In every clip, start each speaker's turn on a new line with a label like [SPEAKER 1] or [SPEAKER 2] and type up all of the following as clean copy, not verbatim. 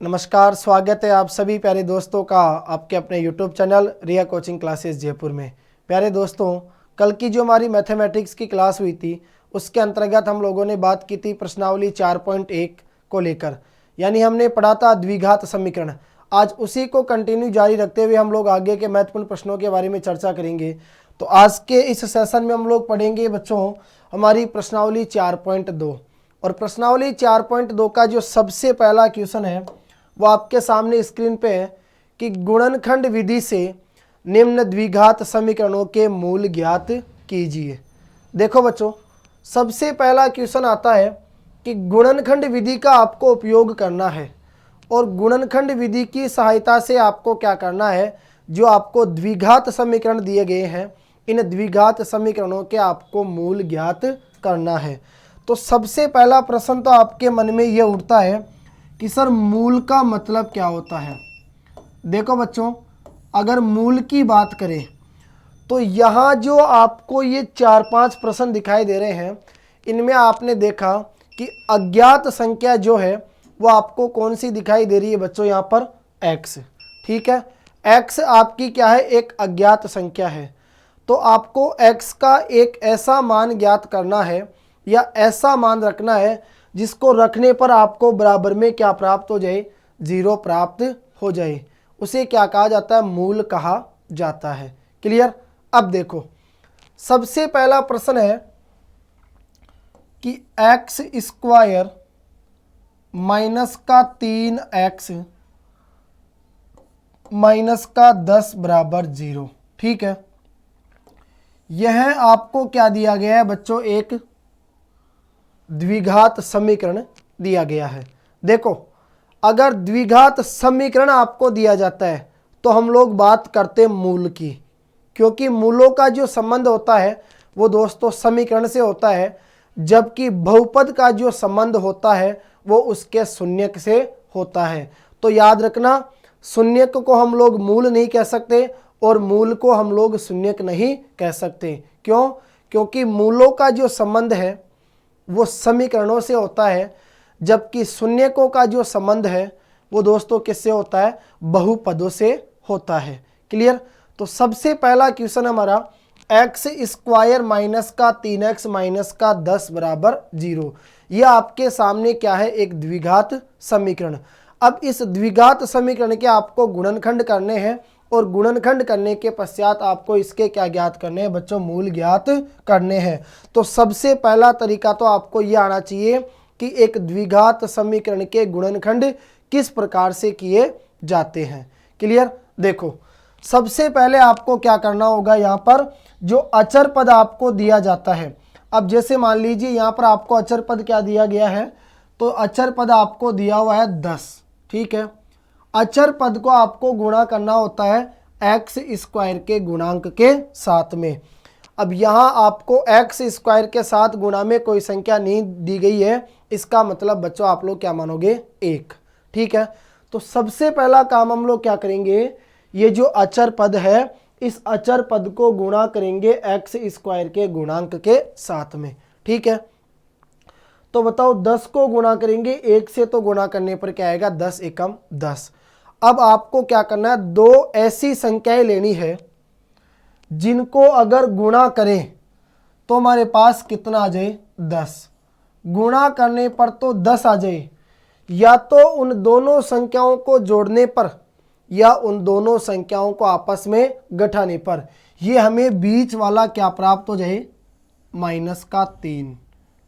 [SPEAKER 1] नमस्कार, स्वागत है आप सभी प्यारे दोस्तों का आपके अपने YouTube चैनल रिया कोचिंग क्लासेस जयपुर में। प्यारे दोस्तों, कल की जो हमारी मैथमेटिक्स की क्लास हुई थी उसके अंतर्गत हम लोगों ने बात की थी प्रश्नावली 4.1 को लेकर, यानी हमने पढ़ा था द्विघात समीकरण। आज उसी को कंटिन्यू जारी रखते हुए हम लोग आगे के महत्वपूर्ण प्रश्नों के बारे में चर्चा करेंगे। तो आज के इस सेशन में हम लोग पढ़ेंगे बच्चों हमारी प्रश्नावली 4.2, और प्रश्नावली 4.2 का जो सबसे पहला क्वेश्चन है वो आपके सामने स्क्रीन पे है कि गुणनखंड विधि से निम्न द्विघात समीकरणों के मूल ज्ञात कीजिए। देखो बच्चों, सबसे पहला क्वेश्चन आता है कि गुणनखंड विधि का आपको उपयोग करना है, और गुणनखंड विधि की सहायता से आपको क्या करना है, जो आपको द्विघात समीकरण दिए गए हैं इन द्विघात समीकरणों के आपको मूल ज्ञात करना है। तो सबसे पहला प्रश्न तो आपके मन में ये उठता है कि सर मूल का मतलब क्या होता है। देखो बच्चों, अगर मूल की बात करें तो यहाँ जो आपको ये 4-5 प्रश्न दिखाई दे रहे हैं, इनमें आपने देखा कि अज्ञात संख्या जो है वो आपको कौन सी दिखाई दे रही है बच्चों, यहाँ पर x। ठीक है, x आपकी क्या है, एक अज्ञात संख्या है। तो आपको x का एक ऐसा मान ज्ञात करना है या ऐसा मान रखना है जिसको रखने पर आपको बराबर में क्या प्राप्त हो जाए, 0 प्राप्त हो जाए। उसे क्या कहा जाता है, मूल कहा जाता है। क्लियर। अब देखो, सबसे पहला प्रश्न है कि x स्क्वायर माइनस का 3x माइनस का 10 बराबर 0। ठीक है, यह आपको क्या दिया गया है बच्चों, एक द्विघात समीकरण दिया गया है। देखो, अगर द्विघात समीकरण आपको दिया जाता है तो हम लोग बात करते मूल की, क्योंकि मूलों का जो संबंध होता है वो दोस्तों समीकरण से होता है, जबकि बहुपद का जो संबंध होता है वो उसके शून्यक से होता है। तो याद रखना, शून्यक को हम लोग मूल नहीं कह सकते और मूल को हम लोग शून्यक नहीं कह सकते। क्यों? क्योंकि मूलों का जो संबंध है वो समीकरणों से होता है, जबकि शून्यकों का जो संबंध है वो दोस्तों किससे होता है, बहुपदों से होता है। क्लियर। तो सबसे पहला क्वेश्चन हमारा x स्क्वायर माइनस का 3x माइनस का 10 बराबर 0, यह आपके सामने क्या है, एक द्विघात समीकरण। अब इस द्विघात समीकरण के आपको गुणनखंड करने हैं, और गुणनखंड करने के पश्चात आपको इसके क्या ज्ञात करने हैं बच्चों, मूल ज्ञात करने हैं। तो सबसे पहला तरीका तो आपको यह आना चाहिए कि एक द्विघात समीकरण के गुणनखंड किस प्रकार से किए जाते हैं। क्लियर। देखो, सबसे पहले आपको क्या करना होगा, यहाँ पर जो अचर पद आपको दिया जाता है। अब जैसे मान लीजिए यहाँ पर आपको अचर पद क्या दिया गया है, तो अचर पद आपको दिया हुआ है 10। ठीक है, अचर पद को आपको गुणा करना होता है x स्क्वायर के गुणांक के साथ में। अब यहाँ आपको x स्क्वायर के साथ गुणा में कोई संख्या नहीं दी गई है, इसका मतलब बच्चों आप लोग क्या मानोगे, 1। ठीक है, तो सबसे पहला काम हम लोग क्या करेंगे, ये जो अचर पद है इस अचर पद को गुणा करेंगे x स्क्वायर के गुणांक के साथ में। ठीक है, तो बताओ 10 को गुणा करेंगे 1 से, तो गुणा करने पर क्या आएगा, 10 एकम 10। अब आपको क्या करना है, दो ऐसी संख्याएं लेनी है जिनको अगर गुणा करें तो हमारे पास कितना आ जाए, 10। गुणा करने पर तो 10 आ जाए, या तो उन दोनों संख्याओं को जोड़ने पर या उन दोनों संख्याओं को आपस में घटाने पर ये हमें बीच वाला क्या प्राप्त हो जाए, माइनस का 3।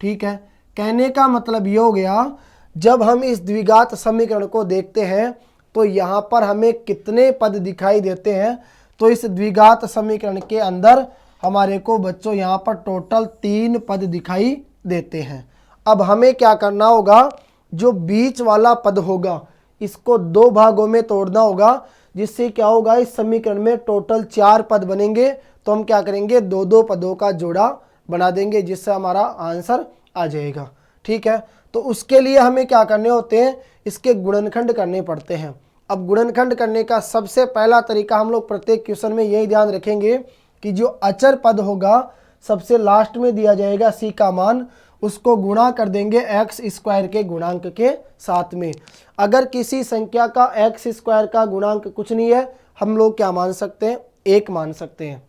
[SPEAKER 1] ठीक है, कहने का मतलब ये हो गया, जब हम इस द्विघात समीकरण को देखते हैं तो यहाँ पर हमें कितने पद दिखाई देते हैं, तो इस द्विघात समीकरण के अंदर हमारे को बच्चों यहाँ पर टोटल 3 पद दिखाई देते हैं। अब हमें क्या करना होगा, जो बीच वाला पद होगा इसको 2 भागों में तोड़ना होगा, जिससे क्या होगा, इस समीकरण में टोटल 4 पद बनेंगे। तो हम क्या करेंगे, 2-2 पदों का जोड़ा बना देंगे, जिससे हमारा आंसर आ जाएगा। ठीक है, तो उसके लिए हमें क्या करने होते हैं, इसके गुणनखंड करने पड़ते हैं। अब गुणनखंड करने का सबसे पहला तरीका हम लोग प्रत्येक क्वेश्चन में यही ध्यान रखेंगे कि जो अचर पद होगा सबसे लास्ट में दिया जाएगा c का मान, उसको गुणा कर देंगे एक्स स्क्वायर के गुणांक के साथ में। अगर किसी संख्या का एक्स स्क्वायर का गुणांक कुछ नहीं है, हम लोग क्या मान सकते हैं, 1 मान सकते हैं।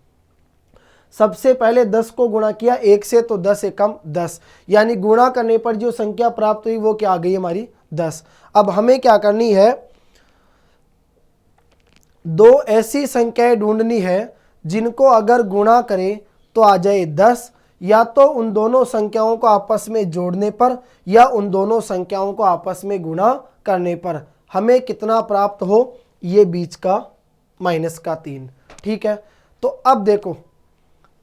[SPEAKER 1] सबसे पहले 10 को गुणा किया 1 से, तो 10 एकम 10, यानी गुणा करने पर जो संख्या प्राप्त हुई वो क्या आ गई हमारी 10। अब हमें क्या करनी है, दो ऐसी संख्याएं ढूंढनी है जिनको अगर गुणा करें तो आ जाए 10, या तो उन दोनों संख्याओं को आपस में जोड़ने पर या उन दोनों संख्याओं को आपस में गुणा करने पर हमें कितना प्राप्त हो, ये बीच का -3। ठीक है, तो अब देखो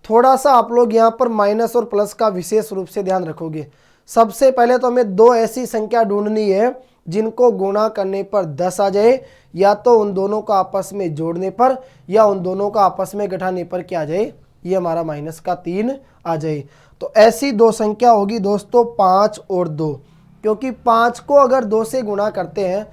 [SPEAKER 1] थोड़ा सा आप लोग यहाँ पर माइनस और प्लस का विशेष रूप से ध्यान रखोगे। सबसे पहले तो हमें दो ऐसी संख्या ढूंढनी है जिनको गुणा करने पर 10 आ जाए, या तो उन दोनों को आपस में जोड़ने पर या उन दोनों को आपस में घटाने पर क्या आ जाए, ये हमारा -3 आ जाए। तो ऐसी दो संख्या होगी दोस्तों 5 और 2, क्योंकि 5 को अगर 2 से गुणा करते हैं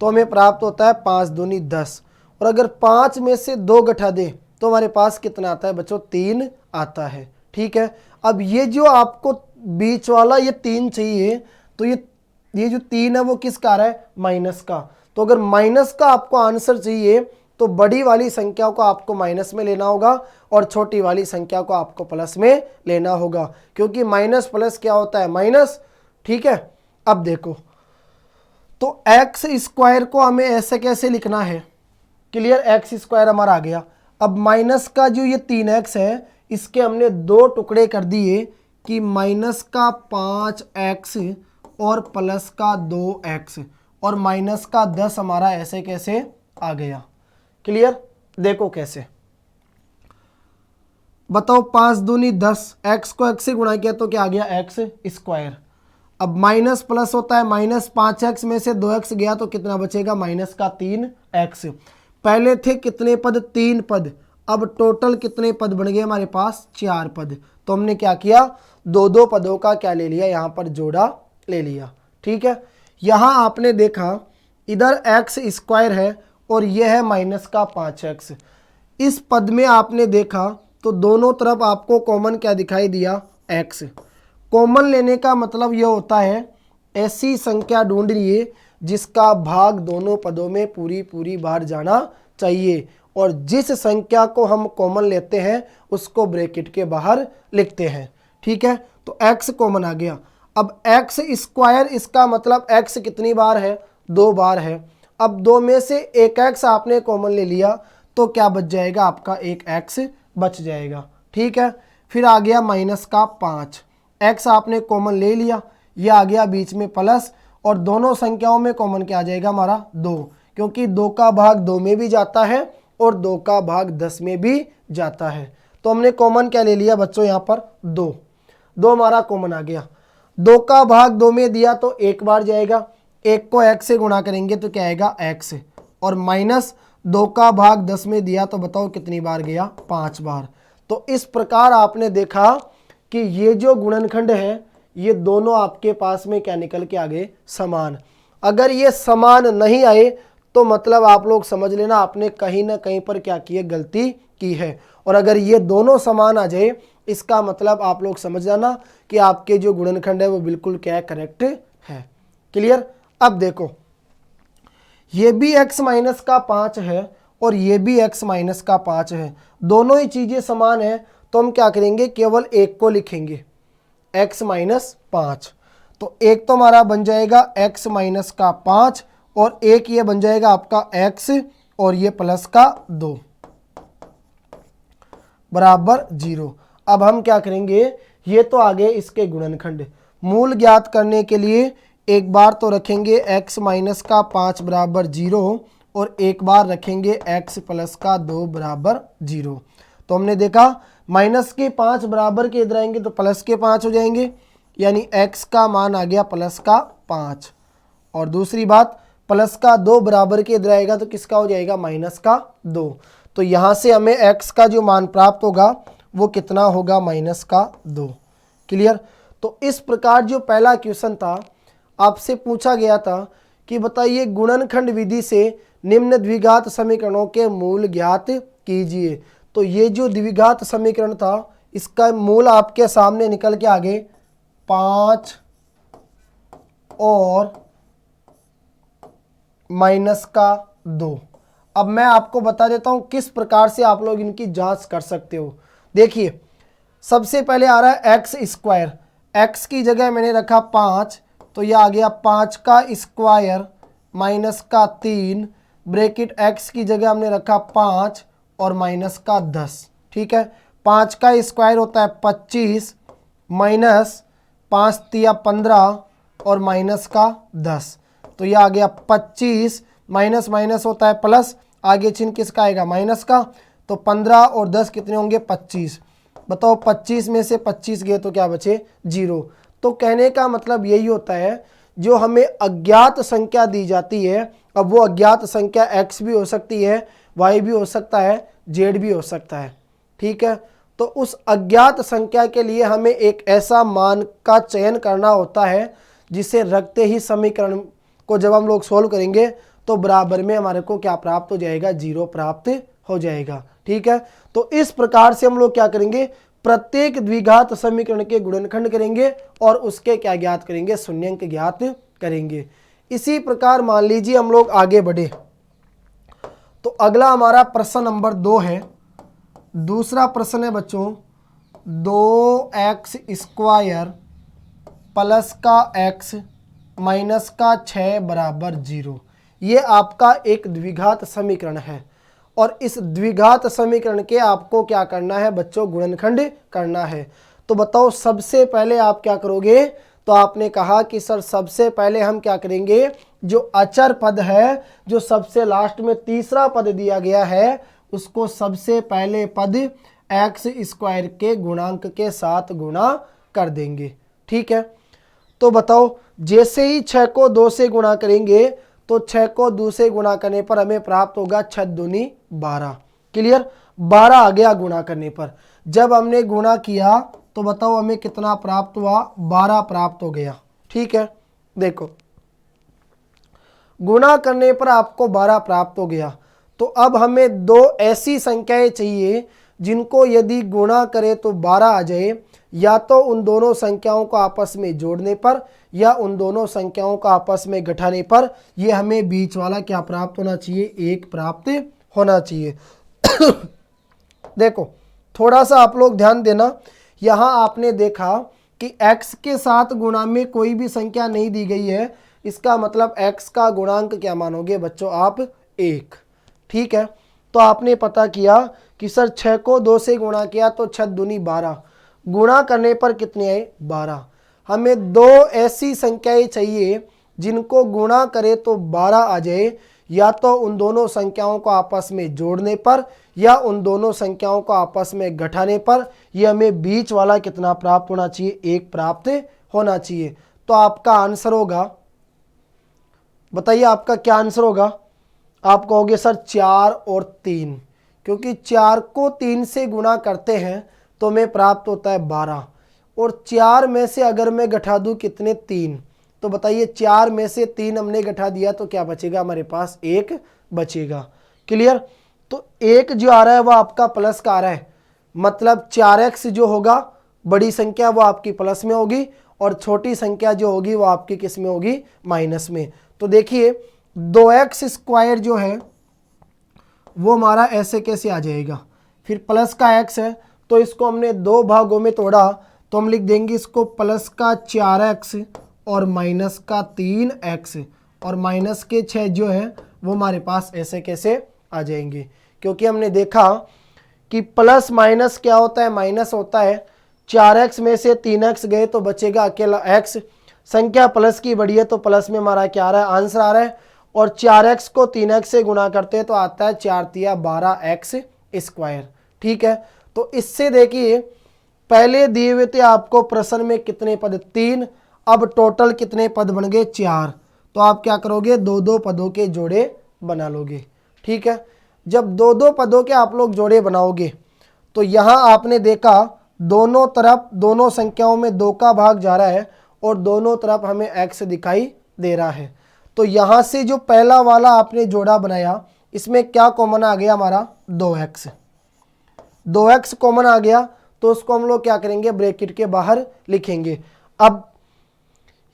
[SPEAKER 1] तो हमें प्राप्त होता है 5 दूनी 10, और अगर 5 में से 2 घटा दें तो हमारे पास कितना आता है बच्चों, 3 आता है। ठीक है, अब ये जो आपको बीच वाला ये 3 चाहिए, तो ये जो 3 है वो किसका आ रहा है, माइनस का। तो अगर माइनस का आपको आंसर चाहिए तो बड़ी वाली संख्या को आपको माइनस में लेना होगा और छोटी वाली संख्या को आपको प्लस में लेना होगा, क्योंकि माइनस प्लस क्या होता है, माइनस। ठीक है, अब देखो तो एक्स स्क्वायर को हमें ऐसे कैसे लिखना है, क्लियर, एक्स स्क्वायर हमारा आ गया। अब माइनस का जो ये 3x है इसके हमने 2 टुकड़े कर दिए कि माइनस का 5x और प्लस का 2x, और माइनस का 10 हमारा ऐसे कैसे आ गया, क्लियर। देखो कैसे, बताओ 5 दूनी 10, x को x से गुणा किया तो क्या आ गया, एक्स स्क्वायर। अब माइनस प्लस होता है, -5x में से 2x गया तो कितना बचेगा, -3x। पहले थे कितने पद, 3 पद, अब टोटल कितने पद बन गए हमारे पास, 4 पद। तो हमने क्या किया, 2-2 पदों का क्या ले लिया, यहाँ पर जोड़ा ले लिया। ठीक है, यहाँ आपने देखा इधर एक्स स्क्वायर है और यह है -5x। इस पद में आपने देखा तो दोनों तरफ आपको कॉमन क्या दिखाई दिया, x। कॉमन लेने का मतलब यह होता है ऐसी संख्या ढूंढिए जिसका भाग दोनों पदों में पूरी बाहर जाना चाहिए, और जिस संख्या को हम कॉमन लेते हैं उसको ब्रैकेट के बाहर लिखते हैं। ठीक है, तो x कॉमन आ गया। अब एक्स स्क्वायर, इसका मतलब x कितनी बार है, 2 बार है। अब 2 में से एक x आपने कॉमन ले लिया तो क्या बच जाएगा, आपका एक x बच जाएगा। ठीक है, फिर आ गया -5, x आपने कॉमन ले लिया, यह आ गया बीच में प्लस, और दोनों संख्याओं में कॉमन क्या आ जाएगा हमारा, 2, क्योंकि 2 का भाग 2 में भी जाता है और 2 का भाग 10 में भी जाता है। तो हमने कॉमन क्या ले लिया बच्चों, यहाँ पर 2 हमारा कॉमन आ गया। 2 का भाग 2 में दिया तो 1 बार जाएगा, 1 को x से गुणा करेंगे तो क्या आएगा, x, और -2 का भाग 10 में दिया तो बताओ कितनी बार गया, 5 बार। तो इस प्रकार आपने देखा कि ये जो गुणनखंड है ये दोनों आपके पास में क्या निकल के आ गए, समान। अगर ये समान नहीं आए तो मतलब आप लोग समझ लेना आपने कहीं ना कहीं पर क्या की है, गलती की है। और अगर ये दोनों समान आ जाए इसका मतलब आप लोग समझ जाना कि आपके जो गुणनखंड है वो बिल्कुल क्या करेक्ट है, क्लियर। अब देखो ये भी x-5 है और ये भी x-5 है, दोनों ही चीजें समान है, तो हम क्या करेंगे, केवल एक को लिखेंगे x-5। तो एक तो हमारा बन जाएगा x-5 और एक ये बन जाएगा आपका x और ये प्लस का 2 बराबर 0। अब हम क्या करेंगे, ये तो आगे इसके गुणनखंड, मूल ज्ञात करने के लिए एक बार तो रखेंगे x-5 बराबर 0 और एक बार रखेंगे x प्लस का 2 बराबर 0। तो हमने देखा माइनस के 5 बराबर के इधर आएंगे तो प्लस के 5 हो जाएंगे, यानी x का मान आ गया प्लस का 5। और दूसरी बात प्लस का 2 बराबर के इधर आएगा तो किसका हो जाएगा, माइनस का 2। तो यहाँ से हमें x का जो मान प्राप्त होगा वो कितना होगा, माइनस का 2, क्लियर। तो इस प्रकार जो पहला क्वेश्चन था आपसे पूछा गया था कि बताइए गुणनखंड विधि से निम्न द्विघात समीकरणों के मूल ज्ञात कीजिए। तो ये जो द्विघात समीकरण था इसका मूल आपके सामने निकल के आ गए 5 और माइनस का 2। अब मैं आपको बता देता हूं किस प्रकार से आप लोग इनकी जांच कर सकते हो। देखिए, सबसे पहले आ रहा है एक्स स्क्वायर। एक्स की जगह मैंने रखा 5, तो यह आ गया 5 का स्क्वायर माइनस का 3, ब्रैकेट एक्स की जगह हमने रखा 5 और माइनस का 10। ठीक है, 5 का स्क्वायर होता है 25 माइनस 5 तिया 15 और माइनस का 10, तो यह आ गया 25 माइनस माइनस होता है प्लस, आगे चिन्ह किसका आएगा, माइनस का। तो 15 और 10 कितने होंगे, 25। बताओ 25 में से 25 गए तो क्या बचे, 0। तो कहने का मतलब यही होता है, जो हमें अज्ञात संख्या दी जाती है, अब वो अज्ञात संख्या x भी हो सकती है, y भी हो सकता है, z भी हो सकता है। ठीक है, तो उस अज्ञात संख्या के लिए हमें एक ऐसा मान का चयन करना होता है जिसे रखते ही समीकरण को जब हम लोग सोल्व करेंगे तो बराबर में हमारे को क्या प्राप्त हो जाएगा, 0 प्राप्त हो जाएगा। ठीक है, तो इस प्रकार से हम लोग क्या करेंगे, प्रत्येक द्विघात समीकरण के गुणनखंड करेंगे और उसके क्या ज्ञात करेंगे, शून्यंक ज्ञात करेंगे। इसी प्रकार मान लीजिए हम लोग आगे बढ़े, तो अगला हमारा प्रश्न नंबर 2 है। दूसरा प्रश्न है बच्चों, 2x स्क्वायर प्लस का x माइनस का 6 बराबर 0। ये आपका एक द्विघात समीकरण है और इस द्विघात समीकरण के आपको क्या करना है बच्चों, गुणनखंड करना है। तो बताओ सबसे पहले आप क्या करोगे, तो आपने कहा कि सर सबसे पहले हम क्या करेंगे, जो अचर पद है, जो सबसे लास्ट में तीसरा पद दिया गया है, उसको सबसे पहले पद एक्स स्क्वायर के गुणांक के साथ गुणा कर देंगे। ठीक है, तो बताओ जैसे ही 6 को 2 से गुणा करेंगे तो 6 को 2 से गुणा करने पर हमें प्राप्त होगा 6 दूनी 12। क्लियर, 12 आ गया गुणा करने पर। जब हमने गुणा किया तो बताओ हमें कितना प्राप्त हुआ, 12 प्राप्त हो गया। ठीक है, देखो गुणा करने पर आपको 12 प्राप्त हो गया। तो अब हमें 2 ऐसी संख्याएं चाहिए जिनको यदि गुणा करें तो 12 आ जाए, या तो उन दोनों संख्याओं को आपस में जोड़ने पर या उन दोनों संख्याओं को आपस में घटाने पर ये हमें बीच वाला क्या प्राप्त होना चाहिए, 1 प्राप्त होना चाहिए। देखो थोड़ा सा आप लोग ध्यान देना, यहाँ आपने देखा कि x के साथ गुणा में कोई भी संख्या नहीं दी गई है, इसका मतलब x का गुणांक क्या मानोगे बच्चों आप, 1। ठीक है, तो आपने पता किया कि सर 6 को 2 से गुणा किया तो 6 दूनी 12, गुणा करने पर कितने आए, 12। हमें 2 ऐसी संख्याएं चाहिए जिनको गुणा करें तो 12 आ जाए, या तो उन दोनों संख्याओं को आपस में जोड़ने पर या उन दोनों संख्याओं को आपस में घटाने पर ये हमें बीच वाला कितना प्राप्त होना चाहिए, 1 प्राप्त होना चाहिए। तो आपका आंसर होगा, बताइए आपका क्या आंसर होगा। आप कहोगे सर 4 और 3, क्योंकि 4 को 3 से गुणा करते हैं तो हमें प्राप्त होता है 12, और 4 में से अगर मैं घटा दूं कितने, 3, तो बताइए 4 में से 3 हमने घटा दिया तो क्या बचेगा, हमारे पास 1 बचेगा। क्लियर, तो 1 जो आ रहा है वो आपका प्लस का आ रहा है, मतलब 4x जो होगा बड़ी संख्या वो आपकी प्लस में होगी और छोटी संख्या जो होगी वो आपकी किस में होगी, माइनस में। तो देखिए 2x स्क्वायर जो है वो हमारा ऐसे कैसे आ जाएगा, फिर प्लस का x है तो इसको हमने 2 भागों में तोड़ा तो हम लिख देंगे इसको प्लस का 4x और माइनस का 3x, और माइनस के 6 जो है वो हमारे पास ऐसे कैसे आ जाएंगे, क्योंकि हमने देखा कि प्लस माइनस क्या होता है, माइनस होता है। 4x में से 3x गए तो बचेगा अकेला x, संख्या प्लस की बड़ी है तो प्लस में हमारा क्या आ रहा है, आंसर आ रहा है, और 4x को 3x से गुणा करते हैं तो आता है 4 तिया 12x स्क्वायर। ठीक है, तो इससे देखिए पहले दिए हुए थे आपको प्रश्न में कितने पद, 3, अब टोटल कितने पद बन गए, 4। तो आप क्या करोगे, 2-2 पदों के जोड़े बना लोगे। ठीक है, जब 2-2 पदों के आप लोग जोड़े बनाओगे तो यहाँ आपने देखा दोनों तरफ दोनों संख्याओं में 2 का भाग जा रहा है और दोनों तरफ हमें x दिखाई दे रहा है। तो यहाँ से जो पहला वाला आपने जोड़ा बनाया इसमें क्या कॉमन आ गया हमारा, 2x, 2x कॉमन आ गया, तो उसको हम लोग क्या करेंगे, ब्रैकेट के बाहर लिखेंगे। अब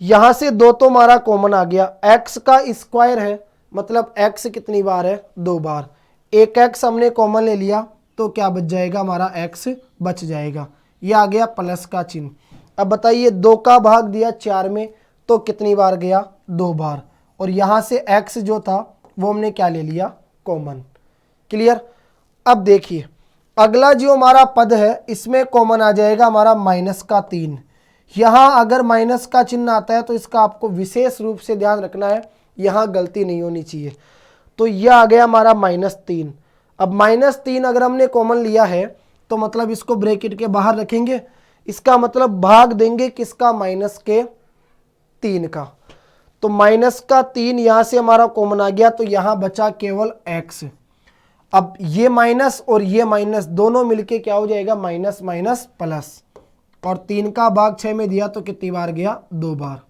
[SPEAKER 1] यहां से 2 तो हमारा कॉमन आ गया, x का स्क्वायर है मतलब x कितनी बार है, 2 बार। एक x हमने कॉमन ले लिया तो क्या बच जाएगा, हमारा x बच जाएगा। ये आ गया प्लस का चिन्ह। अब बताइए 2 का भाग दिया 4 में तो कितनी बार गया, 2 बार। और यहाँ से x जो था वो हमने क्या ले लिया, कॉमन। क्लियर। अब देखिए अगला जो हमारा पद है इसमें कॉमन आ जाएगा हमारा माइनस का 3। यहाँ अगर माइनस का चिन्ह आता है तो इसका आपको विशेष रूप से ध्यान रखना है, यहाँ गलती नहीं होनी चाहिए। तो यह आ गया हमारा -3। अब -3 अगर हमने कॉमन लिया है तो मतलब इसको ब्रैकेट के बाहर रखेंगे, इसका मतलब भाग देंगे किसका, -3 का। तो -3 यहाँ से हमारा कॉमन आ गया तो यहाँ बचा केवल x। अब ये माइनस और ये माइनस दोनों मिलके क्या हो जाएगा, माइनस माइनस प्लस। और 3 का भाग 6 में दिया तो कितनी बार गया, 2 बार।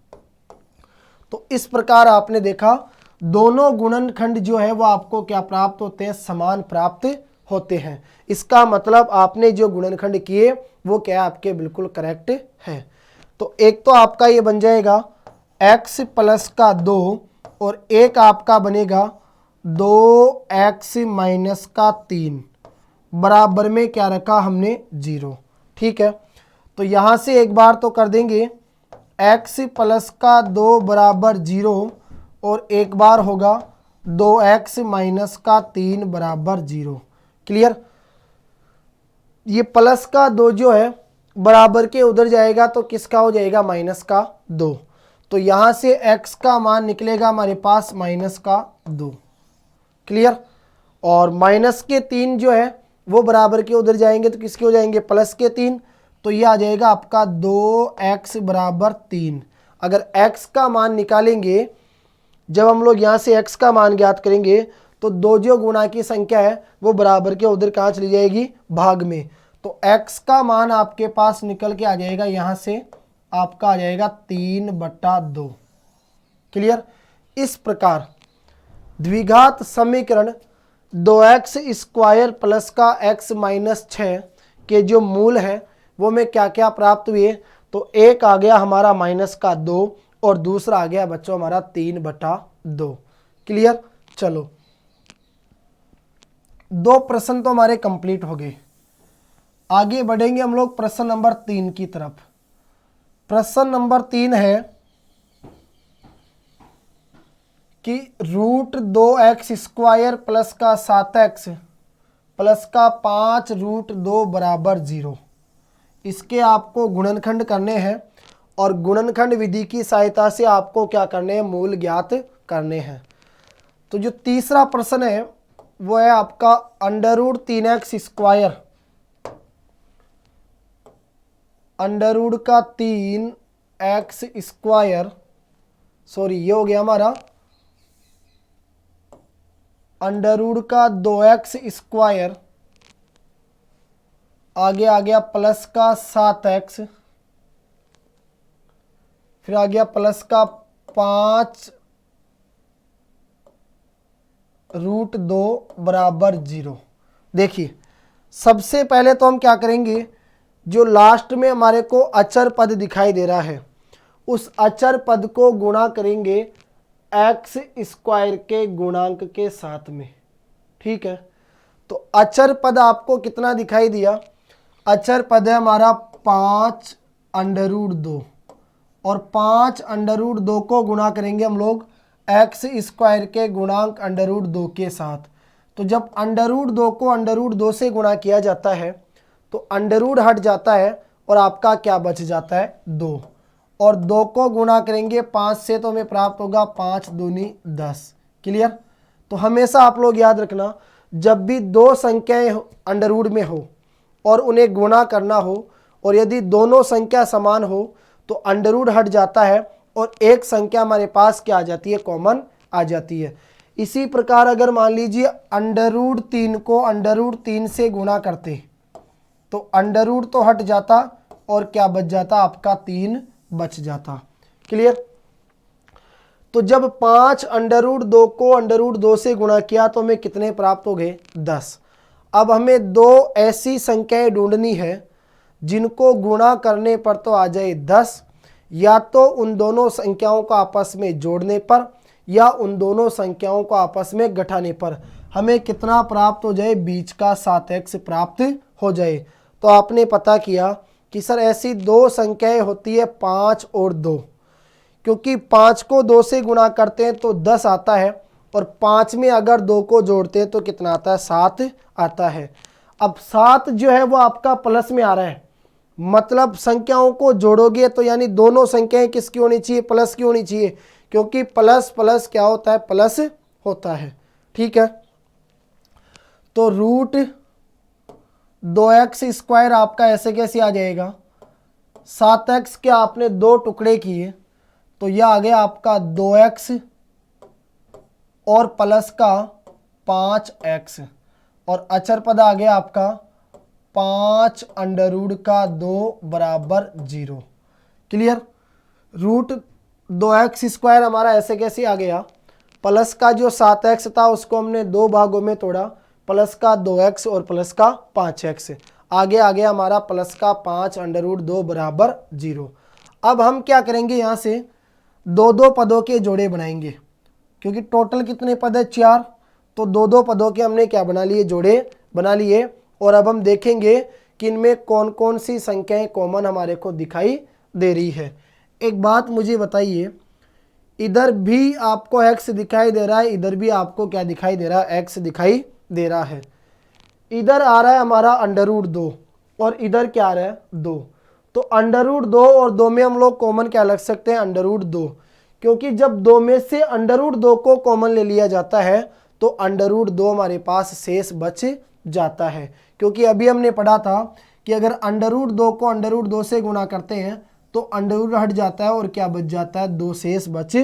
[SPEAKER 1] तो इस प्रकार आपने देखा दोनों गुणनखंड जो है वो आपको क्या प्राप्त होते हैं, समान प्राप्त होते हैं। इसका मतलब आपने जो गुणनखंड किए वो क्या आपके बिल्कुल करेक्ट है। तो एक तो आपका ये बन जाएगा x प्लस का 2 और एक आपका बनेगा 2x माइनस का 3 बराबर में क्या रखा हमने, 0। ठीक है, तो यहाँ से एक बार तो कर देंगे x प्लस का 2 बराबर 0 और एक बार होगा 2x माइनस का 3 बराबर 0। क्लियर। ये प्लस का 2 जो है बराबर के उधर जाएगा तो किसका हो जाएगा, माइनस का 2। तो यहाँ से x का मान निकलेगा हमारे पास माइनस का 2। क्लियर। और माइनस के 3 जो है वो बराबर के उधर जाएंगे तो किसके हो जाएंगे, प्लस के 3। तो ये आ जाएगा आपका 2x बराबर 3। अगर x का मान निकालेंगे, जब हम लोग यहाँ से x का मान ज्ञात करेंगे तो 2 जो गुणा की संख्या है वो बराबर के उधर कहाँ चली जाएगी, भाग में। तो x का मान आपके पास निकल के आ जाएगा, यहाँ से आपका आ जाएगा 3/2। क्लियर। इस प्रकार द्विघात समीकरण 2x स्क्वायर प्लस का x माइनस 6 के जो मूल है वो में क्या क्या प्राप्त हुए, तो एक आ गया हमारा माइनस का 2 और दूसरा आ गया बच्चों हमारा 3/2। क्लियर। चलो 2 प्रश्न तो हमारे कंप्लीट हो गए। आगे बढ़ेंगे हम लोग प्रश्न नंबर 3 की तरफ। प्रश्न नंबर 3 है कि √2x स्क्वायर प्लस का 7x प्लस का 5√2 बराबर 0। इसके आपको गुणनखंड करने हैं और गुणनखंड विधि की सहायता से आपको क्या करने हैं, मूल ज्ञात करने हैं। तो जो तीसरा प्रश्न है वो है आपका √3x square √3x square, sorry ये हो गया हमारा √2x स्क्वायर, आगे आ गया प्लस का 7x, फिर आ गया प्लस का 5√2 बराबर 0। देखिए सबसे पहले तो हम क्या करेंगे, जो लास्ट में हमारे को अचर पद दिखाई दे रहा है उस अचर पद को गुणा करेंगे x स्क्वायर के गुणांक के साथ में। ठीक है, तो अचर पद आपको कितना दिखाई दिया, अचर पद है हमारा 5√2 और 5√2 को गुणा करेंगे हम लोग x स्क्वायर के गुणांक √2 के साथ। तो जब √2 को √2 से गुणा किया जाता है तो अंडर हट जाता है और आपका क्या बच जाता है, 2। और 2 को गुणा करेंगे 5 से तो हमें प्राप्त होगा 5 दूनी 10। क्लियर। तो हमेशा आप लोग याद रखना, जब भी 2 संख्याएं अंडर में हो और उन्हें गुणा करना हो और यदि दोनों संख्या समान हो तो अंडर हट जाता है और एक संख्या हमारे पास क्या आ जाती है, कॉमन आ जाती है। इसी प्रकार अगर मान लीजिए √3 को √3 से गुणा करते तो अंडर तो हट जाता और क्या बच जाता, आपका 3 बच जाता। क्लियर। तो जब 5√2 को √2 से गुणा किया तो हमें कितने प्राप्त हो गए, 10। अब हमें 2 ऐसी संख्याएं ढूंढनी है जिनको गुणा करने पर तो आ जाए 10 या तो उन दोनों संख्याओं को आपस में जोड़ने पर या उन दोनों संख्याओं को आपस में घटाने पर हमें कितना प्राप्त हो जाए, बीच का 7x प्राप्त हो जाए। तो आपने पता किया कि सर ऐसी दो संख्याएं होती है 5 और 2, क्योंकि 5 को 2 से गुणा करते हैं तो 10 आता है और 5 में अगर 2 को जोड़ते हैं तो कितना आता है, 7 आता है। अब 7 जो है वो आपका प्लस में आ रहा है, मतलब संख्याओं को जोड़ोगे तो यानी दोनों संख्याएं किसकी होनी चाहिए, प्लस की होनी चाहिए, क्योंकि प्लस प्लस क्या होता है, प्लस होता है। ठीक है, तो रूट 2x स्क्वायर आपका ऐसे कैसे आ जाएगा, 7x के आपने 2 टुकड़े किए तो यह आ गया आपका 2x और प्लस का 5x और अचर पद आ गया आपका 5 अंडर रूट का 2 बराबर 0। क्लियर, रूट 2x स्क्वायर हमारा ऐसे कैसे आ गया, प्लस का जो 7x था उसको हमने 2 भागों में तोड़ा, प्लस का 2x और प्लस का 5x, आगे आ गया हमारा प्लस का 5 अंडर रूट 2 बराबर 0। अब हम क्या करेंगे, यहाँ से दो दो पदों के जोड़े बनाएंगे, क्योंकि टोटल कितने पद है, 4, तो दो दो पदों के हमने क्या बना लिए, जोड़े बना लिए। और अब हम देखेंगे कि इनमें कौन कौन सी संख्याएं कॉमन हमारे को दिखाई दे रही है। एक बात मुझे बताइए, इधर भी आपको x दिखाई दे रहा है, इधर भी आपको क्या दिखाई दे रहा है, x दिखाई दे रहा है। इधर आ रहा है हमारा अंडर रूट 2 और इधर क्या आ रहा है, 2, तो अंडर रूट 2 और 2 में हम लोग कॉमन क्या लग सकते हैं, अंडर रूट 2, क्योंकि जब 2 में से अंडर रूट 2 को कॉमन ले लिया जाता है तो अंडर रूट 2 हमारे पास शेष बच जाता है, क्योंकि अभी हमने पढ़ा था कि अगर अंडर रूट 2 को अंडर रूट 2 से गुणा करते हैं तो अंडर रूट हट जाता है और क्या बच जाता है, 2 शेष बच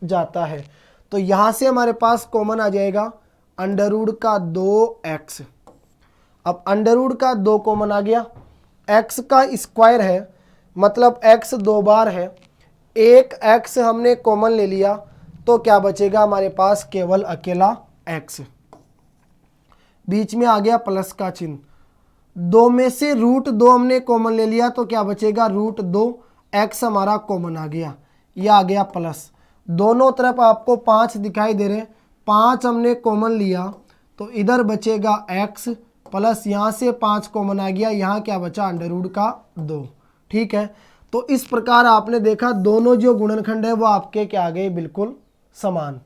[SPEAKER 1] जाता है। तो यहाँ से हमारे पास कॉमन आ जाएगा अंडर रूट का 2x। अब अंडर रूट का 2 कॉमन आ गया, x का स्क्वायर है मतलब x 2 बार है, एक x हमने कॉमन ले लिया तो क्या बचेगा हमारे पास, केवल अकेला x, बीच में आ गया प्लस का चिन्ह। 2 में से रूट 2 हमने कॉमन ले लिया तो क्या बचेगा, रूट 2, x हमारा कॉमन आ गया, यह आ गया प्लस, दोनों तरफ आपको 5 दिखाई दे रहे, 5 हमने कॉमन लिया तो इधर बचेगा x प्लस यहाँ से 5 कॉमन आ गया, यहाँ क्या बचा, अंडर रूट का 2। ठीक है, तो इस प्रकार आपने देखा दोनों जो गुणनखंड है वो आपके क्या आ गए, बिल्कुल समान।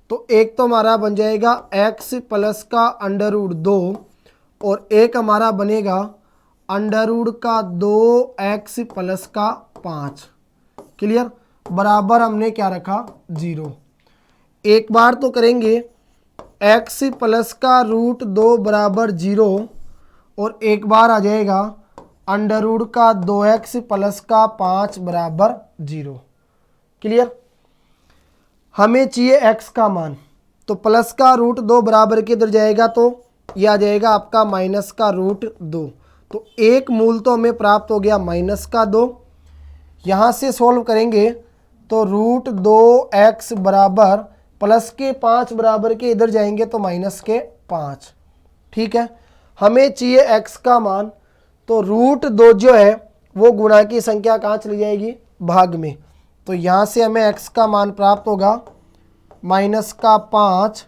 [SPEAKER 1] तो एक तो हमारा बन जाएगा x प्लस का अंडर रूट 2 और एक हमारा बनेगा अंडर रूट का 2x प्लस का 5। क्लियर, बराबर हमने क्या रखा, 0। एक बार तो करेंगे x प्लस का रूट 2 बराबर 0 और एक बार आ जाएगा अंडर रूट का 2x प्लस का 5 बराबर 0। क्लियर, हमें चाहिए x का मान, तो प्लस का रूट 2 बराबर के इधर जाएगा तो यह आ जाएगा आपका माइनस का रूट 2, तो एक मूल तो हमें प्राप्त हो गया माइनस का 2। यहाँ से सॉल्व करेंगे तो रूट 2x बराबर प्लस के 5 बराबर के इधर जाएंगे तो माइनस के 5। ठीक है, हमें चाहिए x का मान, तो रूट 2 जो है वो गुणा की संख्या कहाँ चली जाएगी, भाग में, तो यहाँ से हमें x का मान प्राप्त होगा माइनस का 5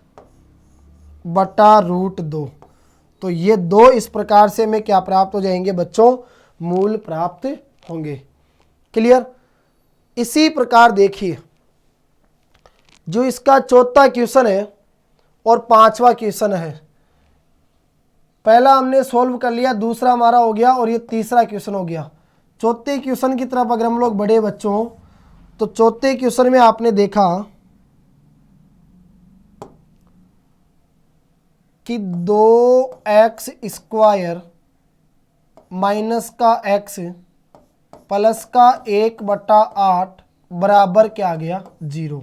[SPEAKER 1] बटा रूट 2। तो ये 2 इस प्रकार से हमें क्या प्राप्त हो जाएंगे बच्चों, मूल प्राप्त होंगे। क्लियर, इसी प्रकार देखिए जो इसका चौथा क्वेश्चन है और 5वां क्वेश्चन है, पहला हमने सॉल्व कर लिया, दूसरा हमारा हो गया और ये तीसरा क्वेश्चन हो गया। चौथे क्वेश्चन की तरफ अगर हम लोग बढ़े बच्चों, तो चौथे क्वेश्चन में आपने देखा कि 2x स्क्वायर माइनस का x प्लस का 1/8 बराबर क्या आ गया, 0।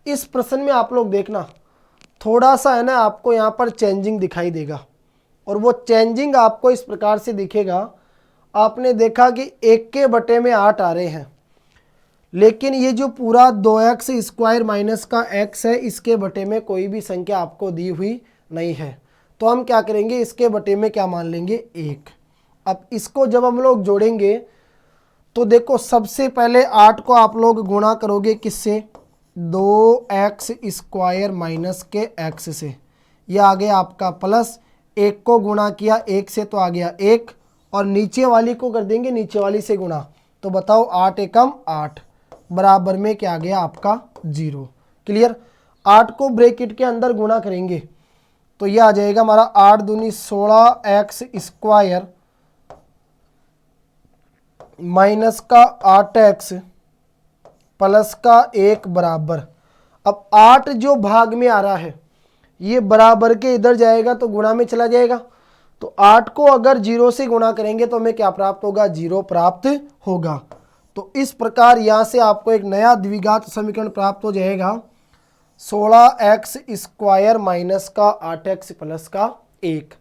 [SPEAKER 1] इस प्रश्न में आप लोग देखना थोड़ा सा है ना, आपको यहाँ पर चेंजिंग दिखाई देगा और वो चेंजिंग आपको इस प्रकार से दिखेगा। आपने देखा कि 1/8 आ रहे हैं, लेकिन ये जो पूरा 2x स्क्वायर माइनस का x है इसके बटे में कोई भी संख्या आपको दी हुई नहीं है, तो हम क्या करेंगे, इसके बटे में क्या मान लेंगे, 1। अब इसको जब हम लोग जोड़ेंगे तो देखो सबसे पहले 8 को आप लोग गुणा करोगे किससे, 2x स्क्वायर माइनस के x से, यह आ गया आपका प्लस, 1 को गुणा किया 1 से तो आ गया 1, और नीचे वाली को कर देंगे नीचे वाली से गुणा, तो बताओ 8 एकम 8 बराबर में क्या आ गया आपका 0। क्लियर। 8 को ब्रैकेट के अंदर गुणा करेंगे तो यह आ जाएगा हमारा 8 दूनी 16x स्क्वायर माइनस का 8x प्लस का 1 बराबर। अब 8 जो भाग में आ रहा है ये बराबर के इधर जाएगा तो गुणा में चला जाएगा, तो 8 को अगर 0 से गुणा करेंगे तो हमें क्या प्राप्त होगा, 0 प्राप्त होगा। तो इस प्रकार यहाँ से आपको एक नया द्विघात समीकरण प्राप्त हो जाएगा, 16x स्क्वायर माइनस का 8x प्लस का 1।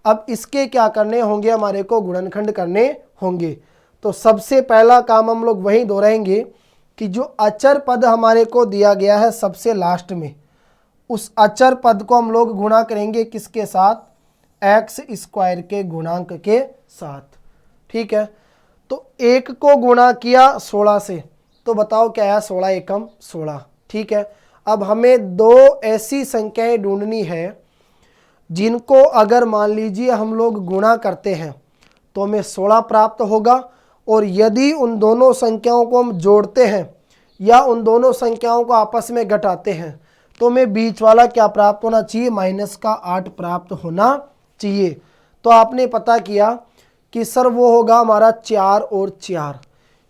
[SPEAKER 1] अब इसके क्या करने होंगे, हमारे को गुणनखंड करने होंगे। तो सबसे पहला काम हम लोग वही दोहराएंगे कि जो अचर पद हमारे को दिया गया है सबसे लास्ट में, उस अचर पद को हम लोग गुणा करेंगे किसके साथ, x स्क्वायर के गुणांक के साथ। ठीक है, तो 1 को गुणा किया 16 से, तो बताओ क्या है, 16 एकम 16। ठीक है, अब हमें दो ऐसी संख्याएं ढूंढनी है जिनको अगर मान लीजिए हम लोग गुणा करते हैं तो हमें 16 प्राप्त होगा, और यदि उन दोनों संख्याओं को हम जोड़ते हैं या उन दोनों संख्याओं को आपस में घटाते हैं तो हमें बीच वाला क्या प्राप्त होना चाहिए, माइनस का 8 प्राप्त होना चाहिए। तो आपने पता किया कि सर वो होगा हमारा 4 और 4,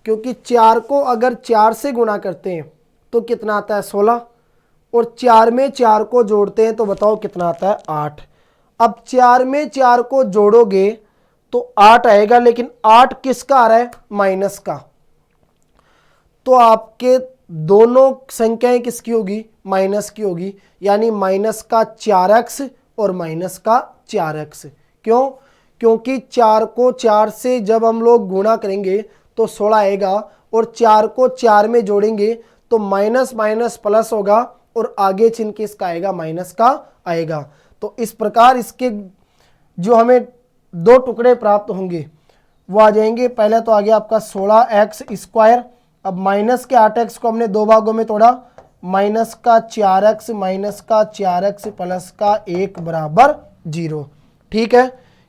[SPEAKER 1] क्योंकि 4 को अगर 4 से गुणा करते हैं तो कितना आता है 16, और 4 में 4 को जोड़ते हैं तो बताओ कितना आता है 8। अब 4 में 4 को जोड़ोगे तो 8 आएगा, लेकिन 8 किसका आ रहा है, माइनस का। तो आपके दोनों संख्याएं किसकी होगी, माइनस की होगी, यानी माइनस का 4x और माइनस का 4x। क्यों, क्योंकि 4 को 4 से जब हम लोग गुणा करेंगे तो 16 आएगा, और 4 को 4 में जोड़ेंगे तो माइनस माइनस प्लस होगा, और आगे चिन्ह किसका आएगा, माइनस का आएगा। तो इस प्रकार इसके जो हमें दो टुकड़े प्राप्त होंगे वो आ जाएंगे। पहले तो आ गया आपका 16x स्क्वायर, अब माइनस के 8x को हमने दो भागों में तोड़ा, माइनस का 4x माइनस का 4x प्लस का 1 बराबर 0। ठीक है,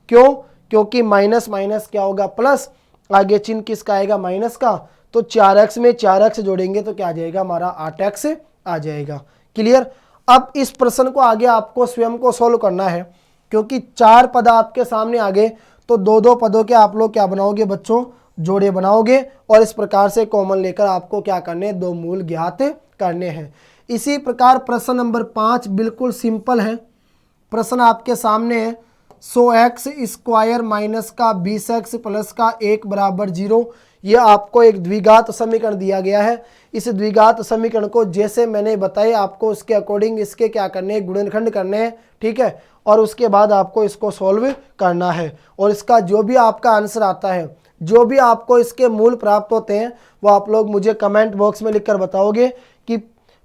[SPEAKER 1] क्यों, क्योंकि माइनस माइनस क्या होगा प्लस, आगे चिन्ह किसका आएगा, माइनस का, तो 4x में 4x जोड़ेंगे तो क्या आ जाएगा, हमारा 8x आ जाएगा। क्लियर। अब इस प्रश्न को आगे आपको स्वयं को सोल्व करना है, क्योंकि 4 पद आपके सामने आ गए तो दो दो पदों के आप लोग क्या बनाओगे बच्चों, जोड़े बनाओगे, और इस प्रकार से कॉमन लेकर आपको क्या करने, दो मूल ज्ञात करने हैं। इसी प्रकार प्रश्न नंबर 5 बिल्कुल सिंपल है। प्रश्न आपके सामने है, 100x स्क्वायर माइनस का 20x प्लस का 1 बराबर 0। यह आपको एक द्विघात समीकरण दिया गया है। इस द्विघात समीकरण को जैसे मैंने बताया आपको उसके अकॉर्डिंग इसके क्या करने हैं, गुणनखंड करने हैं। ठीक है, और उसके बाद आपको इसको सॉल्व करना है, और इसका जो भी आपका आंसर आता है, जो भी आपको इसके मूल प्राप्त होते हैं, वो आप लोग मुझे कमेंट बॉक्स में लिखकर बताओगे कि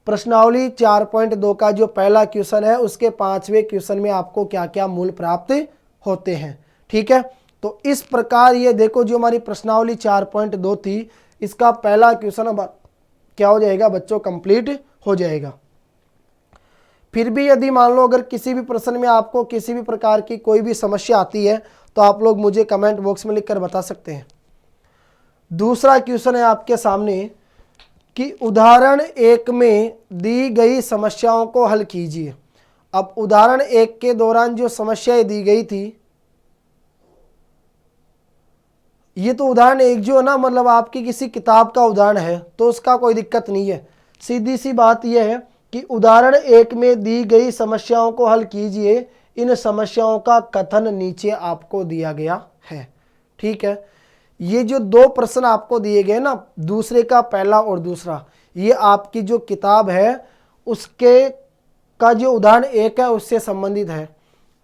[SPEAKER 1] प्रश्नावली 4.2 का जो पहला क्वेश्चन है उसके 5वें क्वेश्चन में आपको क्या क्या मूल प्राप्त होते हैं। ठीक है, तो इस प्रकार ये देखो जो हमारी प्रश्नावली 4.2 थी, इसका पहला क्वेश्चन अब क्या हो जाएगा बच्चों, कंप्लीट हो जाएगा। फिर भी यदि मान लो अगर किसी भी प्रश्न में आपको किसी भी प्रकार की कोई भी समस्या आती है तो आप लोग मुझे कमेंट बॉक्स में लिखकर बता सकते हैं। दूसरा क्वेश्चन है आपके सामने कि उदाहरण 1 में दी गई समस्याओं को हल कीजिए। अब उदाहरण 1 के दौरान जो समस्याएं दी गई थी, ये तो उदाहरण 1 जो है ना, मतलब आपकी किसी किताब का उदाहरण है तो उसका कोई दिक्कत नहीं है। सीधी सी बात यह है कि उदाहरण 1 में दी गई समस्याओं को हल कीजिए। इन समस्याओं का कथन नीचे आपको दिया गया है। ठीक है, ये जो दो प्रश्न आपको दिए गए ना, दूसरे का पहला और दूसरा, ये आपकी जो किताब है उसके का जो उदाहरण 1 है उससे संबंधित है।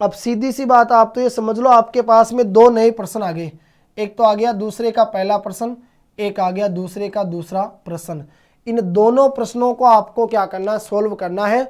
[SPEAKER 1] अब सीधी सी बात आप तो ये समझ लो आपके पास में दो नए प्रश्न आ गए, एक तो आ गया दूसरे का पहला प्रश्न, एक आ गया दूसरे का दूसरा प्रश्न। इन दोनों प्रश्नों को आपको क्या करना है, सोल्व करना है।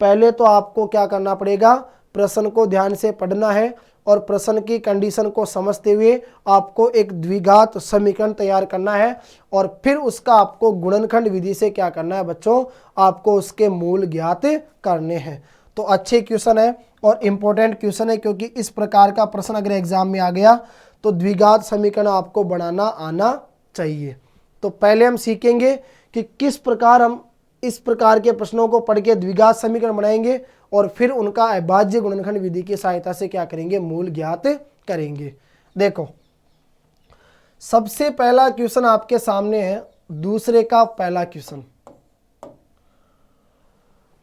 [SPEAKER 1] पहले तो आपको क्या करना पड़ेगा, प्रश्न को ध्यान से पढ़ना है, और प्रश्न की कंडीशन को समझते हुए आपको एक द्विघात समीकरण तैयार करना है और फिर उसका आपको गुणनखंड विधि से क्या करना है बच्चों, आपको उसके मूल ज्ञात करने हैं। तो अच्छे क्वेश्चन है और इम्पोर्टेंट क्वेश्चन है, क्योंकि इस प्रकार का प्रश्न अगर एग्जाम में आ गया तो द्विघात समीकरण आपको बनाना आना चाहिए। तो पहले हम सीखेंगे कि किस प्रकार हम इस प्रकार के प्रश्नों को पढ़ के द्विघात समीकरण बनाएंगे और फिर उनका अभाज्य गुणनखंड विधि की सहायता से क्या करेंगे, मूल ज्ञात करेंगे। देखो सबसे पहला क्वेश्चन आपके सामने है, दूसरे का पहला क्वेश्चन।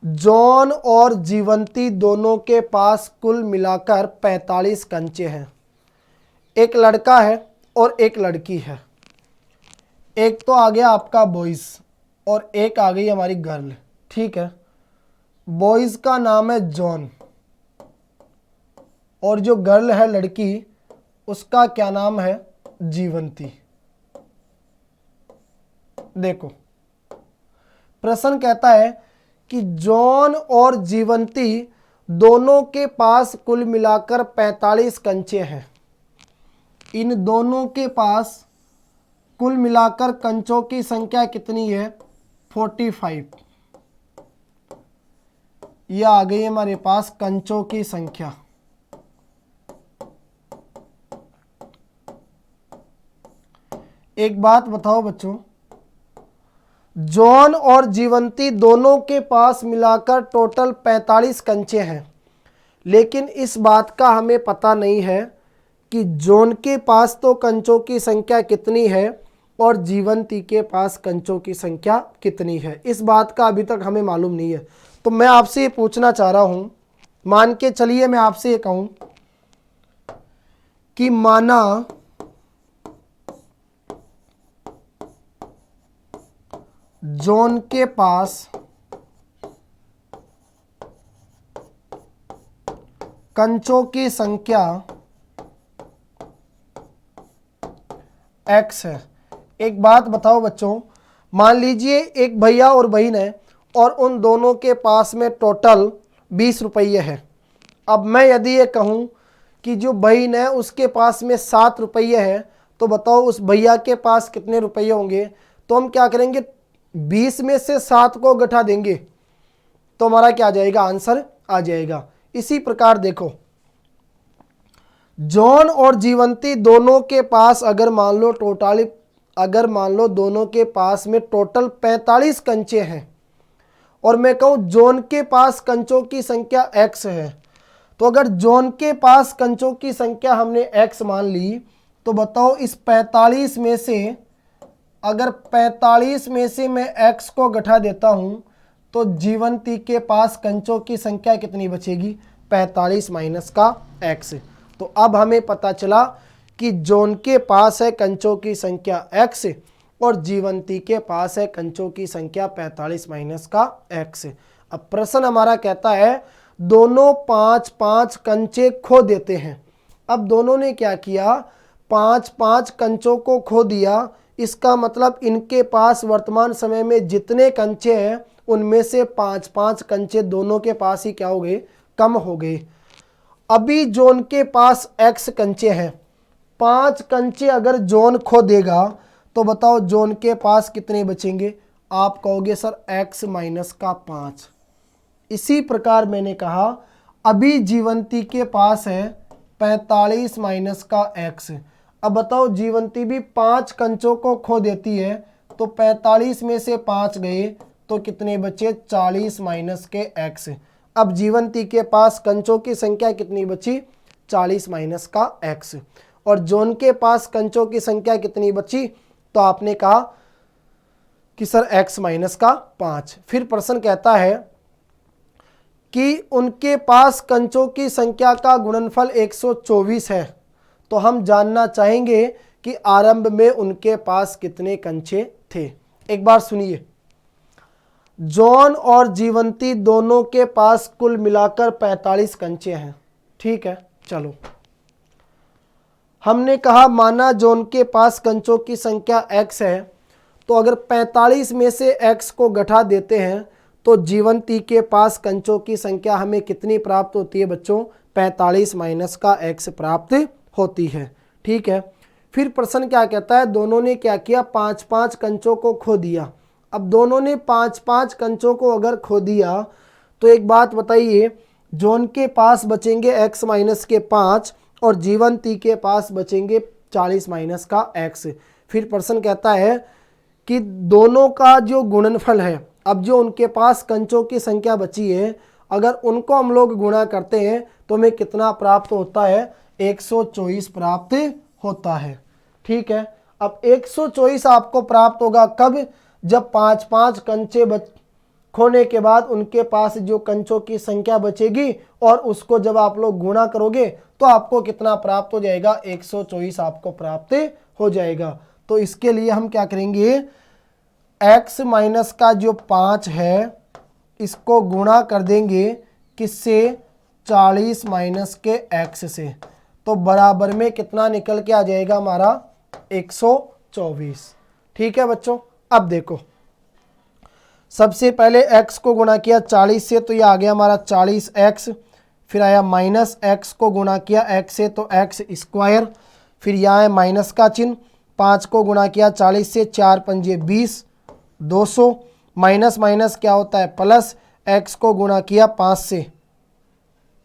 [SPEAKER 1] जॉन और जीवंती दोनों के पास कुल मिलाकर 45 कंचे हैं। एक लड़का है और एक लड़की है। एक तो आ गया आपका बॉयज और एक आ गई हमारी गर्ल, ठीक है। बॉयज का नाम है जॉन और जो गर्ल है लड़की उसका क्या नाम है, जीवंती। देखो प्रश्न कहता है कि जॉन और जीवंती दोनों के पास कुल मिलाकर 45 कंचे हैं। इन दोनों के पास कुल मिलाकर कंचों की संख्या कितनी है, 45। यह आ गई हमारे पास कंचों की संख्या। एक बात बताओ बच्चों, जॉन और जीवंती दोनों के पास मिलाकर टोटल 45 कंचे हैं, लेकिन इस बात का हमें पता नहीं है कि जॉन के पास तो कंचों की संख्या कितनी है और जीवंती के पास कंचों की संख्या कितनी है। इस बात का अभी तक हमें मालूम नहीं है। तो मैं आपसे ये पूछना चाह रहा हूं, मान के चलिए मैं आपसे ये कहूं कि माना जॉन के पास कंचों की संख्या x है। एक बात बताओ बच्चों, मान लीजिए एक भैया और बहन है और उन दोनों के पास में टोटल 20 रुपये है। अब मैं यदि ये कहूँ कि जो बहन है उसके पास में 7 रुपये है, तो बताओ उस भैया के पास कितने रुपये होंगे। तो हम क्या करेंगे, 20 में से 7 को घटा देंगे तो हमारा क्या आ जाएगा, आंसर आ जाएगा। इसी प्रकार देखो जॉन और जीवंती दोनों के पास अगर मान लो दोनों के पास में टोटल 45 कंचे हैं और मैं कहूँ जॉन के पास कंचों की संख्या x है, तो अगर जॉन के पास कंचों की संख्या हमने x मान ली तो बताओ इस 45 में से अगर 45 में से मैं x को घटा देता हूँ तो जीवंती के पास कंचों की संख्या कितनी बचेगी, 45 माइनस का x। तो अब हमें पता चला कि जॉन के पास है कंचों की संख्या x और जीवंती के पास है कंचों की संख्या 45 माइनस का x। अब प्रश्न हमारा कहता है दोनों 5-5 कंचे खो देते हैं। अब दोनों ने क्या किया, 5-5 कंचों को खो दिया। इसका मतलब इनके पास वर्तमान समय में जितने कंचे हैं उनमें से 5-5 कंचे दोनों के पास ही क्या हो गए, कम हो गए। अभी जॉन के पास x कंचे हैं, 5 कंचे अगर जॉन खो देगा तो बताओ जॉन के पास कितने बचेंगे। आप कहोगे सर x माइनस का 5। इसी प्रकार मैंने कहा अभी जीवंती के पास है 45 माइनस का x। अब बताओ जीवंती भी 5 कंचों को खो देती है तो 45 में से 5 गए तो कितने बचे, 40 माइनस के x। अब जीवंती के पास कंचों की संख्या कितनी बची, 40 माइनस का x। और जॉन के पास कंचों की संख्या कितनी बची, तो आपने कहा कि सर x माइनस का 5। फिर प्रश्न कहता है कि उनके पास कंचों की संख्या का गुणनफल 124 है। तो हम जानना चाहेंगे कि आरंभ में उनके पास कितने कंचे थे। एक बार सुनिए, जॉन और जीवंती दोनों के पास कुल मिलाकर 45 कंचे हैं, ठीक है। चलो हमने कहा माना जॉन के पास कंचों की संख्या x है, तो अगर 45 में से x को घटा देते हैं तो जीवंती के पास कंचों की संख्या हमें कितनी प्राप्त होती है बच्चों, 45 माइनस का x प्राप्त होती है। ठीक है, फिर प्रश्न क्या कहता है, दोनों ने क्या किया, 5-5 कंचों को खो दिया। अब दोनों ने 5-5 कंचों को अगर खो दिया तो एक बात बताइए, जॉन के पास बचेंगे x माइनस के 5 और जीवंती के पास बचेंगे 40 माइनस का x। फिर प्रश्न कहता है कि दोनों का जो गुणनफल है, अब जो उनके पास कंचों की संख्या बची है, अगर उनको हम लोग गुणा करते हैं तो हमें कितना प्राप्त होता है, 124 प्राप्त होता है। ठीक है, अब 124 आपको प्राप्त होगा कब, जब 5-5 कंचे खोने के बाद उनके पास जो कंचों की संख्या बचेगी और उसको जब आप लोग गुणा करोगे तो आपको कितना प्राप्त हो जाएगा, 124 आपको प्राप्त हो जाएगा। तो इसके लिए हम क्या करेंगे, x माइनस का जो 5 है इसको गुणा कर देंगे किससे, 40 माइनस के x से, तो बराबर में कितना निकल के आ जाएगा हमारा, 124। ठीक है बच्चों, अब देखो सबसे पहले x को गुणा किया 40 से तो ये आ गया हमारा 40x, फिर आया माइनस x को गुणा किया x से तो x स्क्वायर, फिर यहाँ है माइनस का चिन्ह, 5 को गुणा किया 40 से, 4 पंजे 20, 200, माइनस माइनस क्या होता है प्लस, x को गुणा किया 5 से।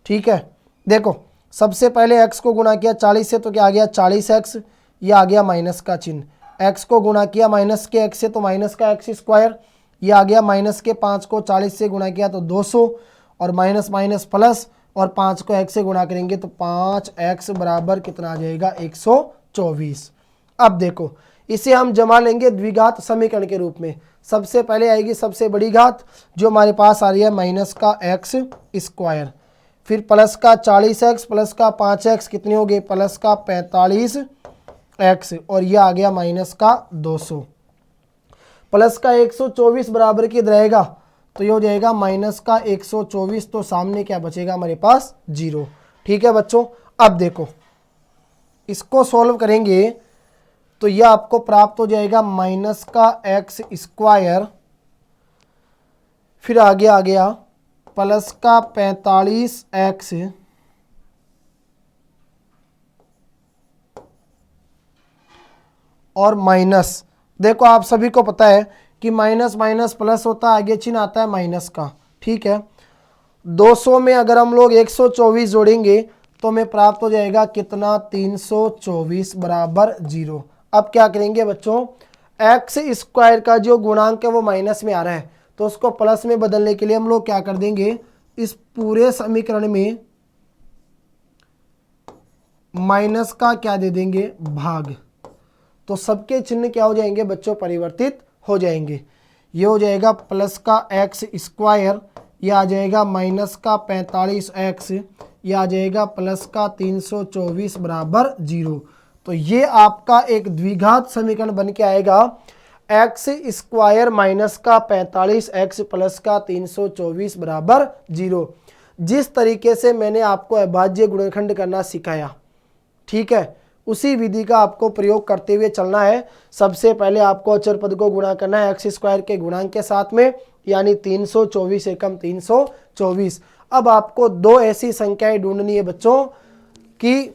[SPEAKER 1] ठीक है, देखो सबसे पहले x को गुणा किया 40 से तो क्या आ गया 40x, ये आ गया माइनस का चिन्ह, x को गुणा किया माइनस के x से तो माइनस का x स्क्वायर, ये आ गया माइनस के 5 को 40 से गुणा किया तो 200 और माइनस माइनस प्लस और 5 को x से गुणा करेंगे तो 5x बराबर कितना आ जाएगा, 124। अब देखो इसे हम जमा लेंगे द्विघात समीकरण के रूप में। सबसे पहले आएगी सबसे बड़ी घात जो हमारे पास आ रही है माइनस का x स्क्वायर, फिर प्लस का 40x प्लस का 5x कितने हो गए, प्लस का 45x और यह आ गया माइनस का 200, प्लस का 124 बराबर किधर रहेगा, तो ये हो जाएगा माइनस का 124, तो सामने क्या बचेगा हमारे पास, 0। ठीक है बच्चों, अब देखो इसको सॉल्व करेंगे तो यह आपको प्राप्त हो जाएगा माइनस का x स्क्वायर, फिर आगे आ गया प्लस का 45x और माइनस, देखो आप सभी को पता है कि माइनस माइनस प्लस होता है, आगे चिन्ह आता है माइनस का। ठीक है, 200 में अगर हम लोग 124 जोड़ेंगे तो हमें प्राप्त हो जाएगा कितना, 324 बराबर 0। अब क्या करेंगे बच्चों, x स्क्वायर का जो गुणांक है वो माइनस में आ रहा है तो उसको प्लस में बदलने के लिए हम लोग क्या कर देंगे, इस पूरे समीकरण में माइनस का क्या दे देंगे, भाग, तो सबके चिन्ह क्या हो जाएंगे बच्चों, परिवर्तित हो जाएंगे। ये हो जाएगा प्लस का x स्क्वायर, ये आ जाएगा माइनस का 45x, ये आ जाएगा प्लस का 324 बराबर 0। तो ये आपका एक द्विघात समीकरण बन के आएगा, x स्क्वायर माइनस का 45x प्लस का 324 बराबर 0। जिस तरीके से मैंने आपको अभाज्य गुणनखंड करना सिखाया, ठीक है, उसी विधि का आपको प्रयोग करते हुए चलना है। सबसे पहले आपको अचर पद को गुणा करना है x स्क्वायर के गुणांक के साथ में, यानी 324 एकम 324। अब आपको दो ऐसी संख्याएं ढूंढनी है बच्चों कि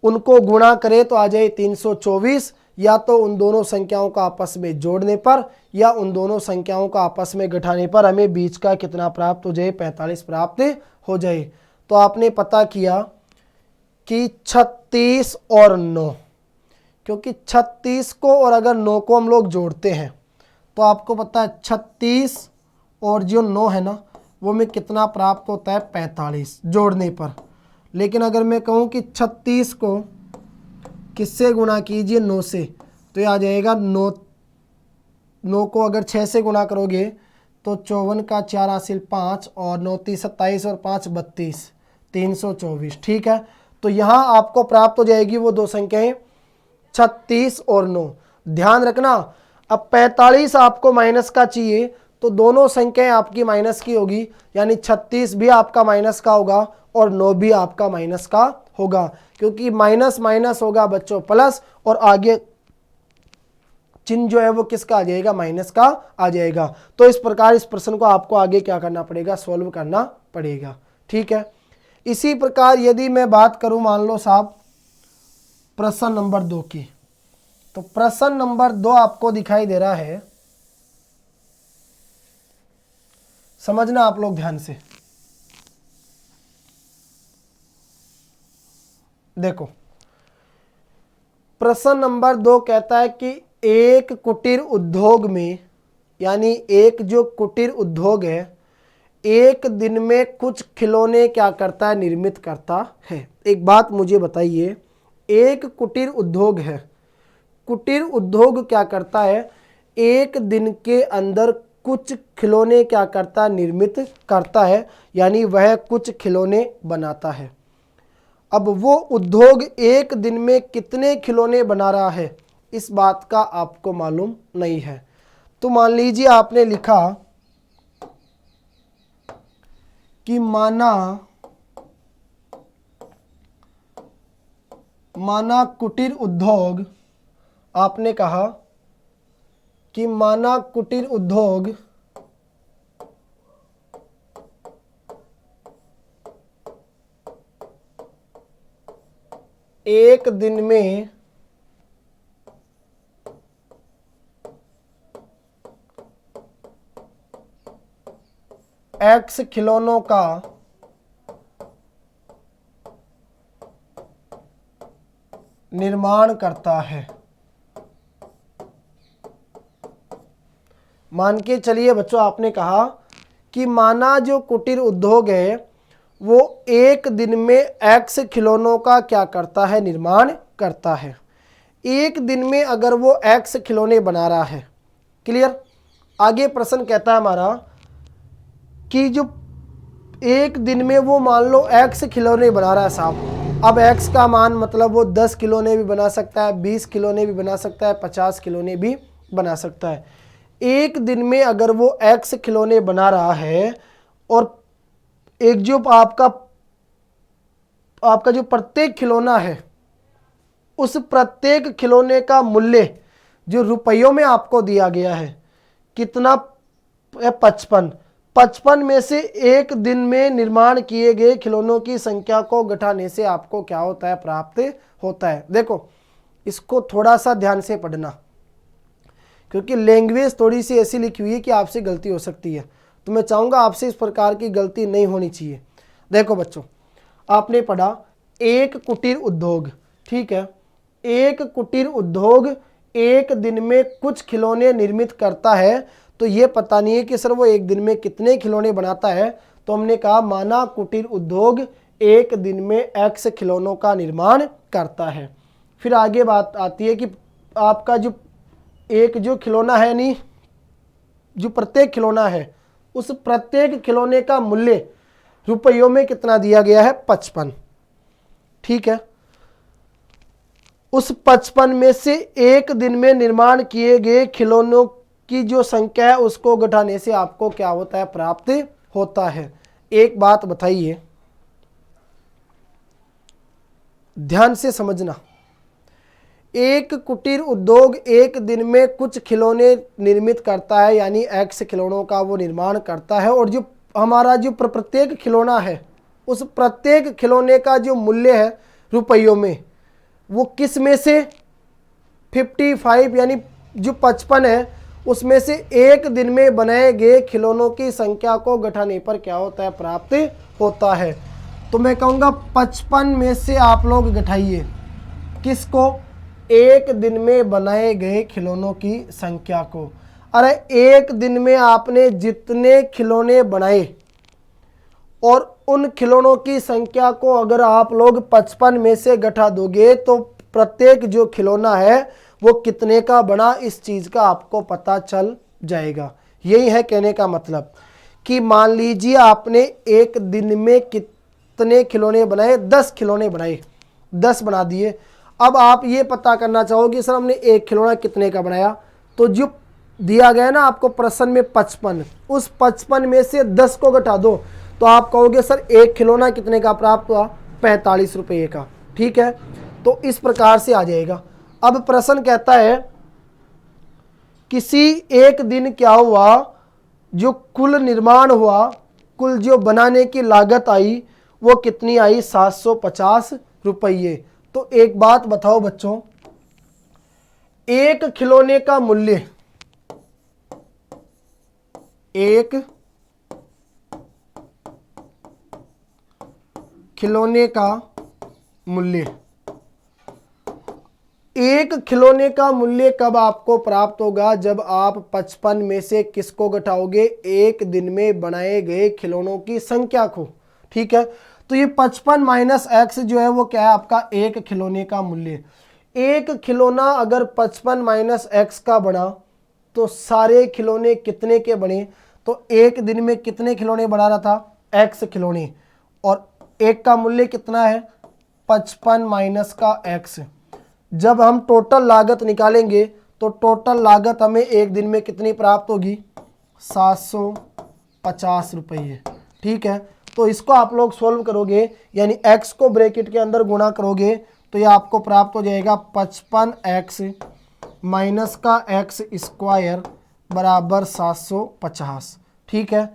[SPEAKER 1] उनको गुणा करें तो आ जाए 324, या तो उन दोनों संख्याओं का आपस में जोड़ने पर या उन दोनों संख्याओं का आपस में घटाने पर हमें बीच का कितना प्राप्त हो जाए, 45 प्राप्त हो जाए। तो आपने पता किया कि 36 और 9, क्योंकि 36 को और अगर 9 को हम लोग जोड़ते हैं तो आपको पता है 36 और जो 9 है ना वो में कितना प्राप्त होता है, 45 जोड़ने पर। लेकिन अगर मैं कहूँ कि 36 को किससे गुणा कीजिए, 9 से, तो ये आ जाएगा 9 को अगर 6 से गुणा करोगे तो 54 का 4 हासिल 5 और 9 3 27 और 5 32, 324। ठीक है, तो यहाँ आपको प्राप्त हो जाएगी वो दो संख्याएं 36 और 9। ध्यान रखना, अब 45 आपको माइनस का चाहिए तो दोनों संख्याएं आपकी माइनस की होगी, यानी 36 भी आपका माइनस का होगा और 9 भी आपका माइनस का होगा, क्योंकि माइनस माइनस होगा बच्चों प्लस और आगे चिन्ह जो है वो किसका आ जाएगा, माइनस का आ जाएगा। तो इस प्रकार इस प्रश्न को आपको आगे क्या करना पड़ेगा, सॉल्व करना पड़ेगा। ठीक है, इसी प्रकार यदि मैं बात करूं मान लो साहब प्रश्न नंबर 2 की, तो प्रश्न नंबर 2 आपको दिखाई दे रहा है, समझना आप लोग ध्यान से। देखो प्रश्न नंबर 2 कहता है कि एक कुटीर उद्योग में, यानी एक जो कुटीर उद्योग है, एक दिन में कुछ खिलौने क्या करता है, निर्मित करता है। एक बात मुझे बताइए, एक कुटीर उद्योग है, कुटीर उद्योग क्या करता है, एक दिन के अंदर कुछ खिलौने क्या करता है, निर्मित करता है, यानी वह कुछ खिलौने बनाता है। अब वो उद्योग एक दिन में कितने खिलौने बना रहा है, इस बात का आपको मालूम नहीं है। तो मान लीजिए आपने लिखा कि माना कुटीर उद्योग, आपने कहा कि माना कुटीर उद्योग एक दिन में एक्स खिलौनों का निर्माण करता है। मान के चलिए बच्चों, आपने कहा कि माना जो कुटीर उद्योग है वो एक दिन में एक्स खिलौनों का क्या करता है, निर्माण करता है। एक दिन में अगर वो एक्स खिलौने बना रहा है, क्लियर। आगे प्रश्न कहता है हमारा कि जो एक दिन में वो मान लो एक्स खिलौने बना रहा है साहब। अब एक्स का मान मतलब वो 10 खिलौने भी बना सकता है, 20 खिलौने भी बना सकता है, 50 खिलौने भी बना सकता है। एक दिन में अगर वो एक्स खिलौने बना रहा है और एक जो आपका जो प्रत्येक खिलौना है, उस प्रत्येक खिलौने का मूल्य जो रुपयों में आपको दिया गया है कितना, 55 में से एक दिन में निर्माण किए गए खिलौनों की संख्या को घटाने से आपको क्या होता है, प्राप्त होता है। देखो इसको थोड़ा सा ध्यान से पढ़ना, क्योंकि लैंग्वेज थोड़ी सी ऐसी लिखी हुई है कि आपसे गलती हो सकती है, तो मैं चाहूँगा आपसे इस प्रकार की गलती नहीं होनी चाहिए। देखो बच्चों, आपने पढ़ा एक कुटीर उद्योग, ठीक है, एक कुटीर उद्योग एक दिन में कुछ खिलौने निर्मित करता है, तो ये पता नहीं है कि सर वो एक दिन में कितने खिलौने बनाता है। तो हमने कहा माना कुटीर उद्योग एक दिन में एक्स खिलौनों का निर्माण करता है। फिर आगे बात आती है कि आपका जो एक जो खिलौना है, नहीं जो प्रत्येक खिलौना है, उस प्रत्येक खिलौने का मूल्य रुपयों में कितना दिया गया है, 55, ठीक है। उस 55 में से एक दिन में निर्माण किए गए खिलौनों की जो संख्या है उसको घटाने से आपको क्या होता है, प्राप्त होता है। एक बात बताइए, ध्यान से समझना, एक कुटीर उद्योग एक दिन में कुछ खिलौने निर्मित करता है, यानी एक्स खिलौनों का वो निर्माण करता है, और जो हमारा जो प्रत्येक खिलौना है उस प्रत्येक खिलौने का जो मूल्य है रुपयों में, वो किस में से 55 यानी जो 55 है उसमें से एक दिन में बनाए गए खिलौनों की संख्या को घटाने पर क्या होता है, प्राप्त होता है। तो मैं कहूँगा 55 में से आप लोग घटाइए किसको, एक दिन में बनाए गए खिलौनों की संख्या को। अरे एक दिन में आपने जितने खिलौने बनाए और उन खिलौनों की संख्या को अगर आप लोग 55 में से घटा दोगे तो प्रत्येक जो खिलौना है वो कितने का बना, इस चीज़ का आपको पता चल जाएगा। यही है कहने का मतलब कि मान लीजिए आपने एक दिन में कितने खिलौने बनाए, 10 खिलौने बनाए, 10 बना दिए। अब आप ये पता करना चाहोगे सर हमने एक खिलौना कितने का बनाया, तो जो दिया गया ना आपको प्रश्न में 55, उस 55 में से 10 को घटा दो तो आप कहोगे सर एक खिलौना कितने का प्राप्त हुआ, 45 रुपये का, ठीक है। तो इस प्रकार से आ जाएगा। अब प्रश्न कहता है किसी एक दिन क्या हुआ, जो कुल निर्माण हुआ, कुल जो बनाने की लागत आई वो कितनी आई, 750 रुपये। तो एक बात बताओ बच्चों, एक खिलौने का मूल्य, एक खिलौने का मूल्य, एक खिलौने का मूल्य कब आपको प्राप्त होगा, जब आप 55 में से किसको घटाओगे, एक दिन में बनाए गए खिलौनों की संख्या को। ठीक है, तो ये 55 माइनस एक्स जो है वो क्या है, आपका एक खिलौने का मूल्य। एक खिलौना अगर 55 माइनस एक्स का बना तो सारे खिलौने कितने के बने, तो एक दिन में कितने खिलौने बना रहा था, एक्स खिलौने, और एक का मूल्य कितना है, 55 माइनस का एक्स। जब हम टोटल लागत निकालेंगे तो टोटल लागत हमें एक दिन में कितनी प्राप्त होगी, 750 रुपये। ठीक है, तो इसको आप लोग सोल्व करोगे, यानी x को ब्रैकेट के अंदर गुणा करोगे तो ये आपको प्राप्त हो जाएगा 55x माइनस का x स्क्वायर बराबर 750। ठीक है,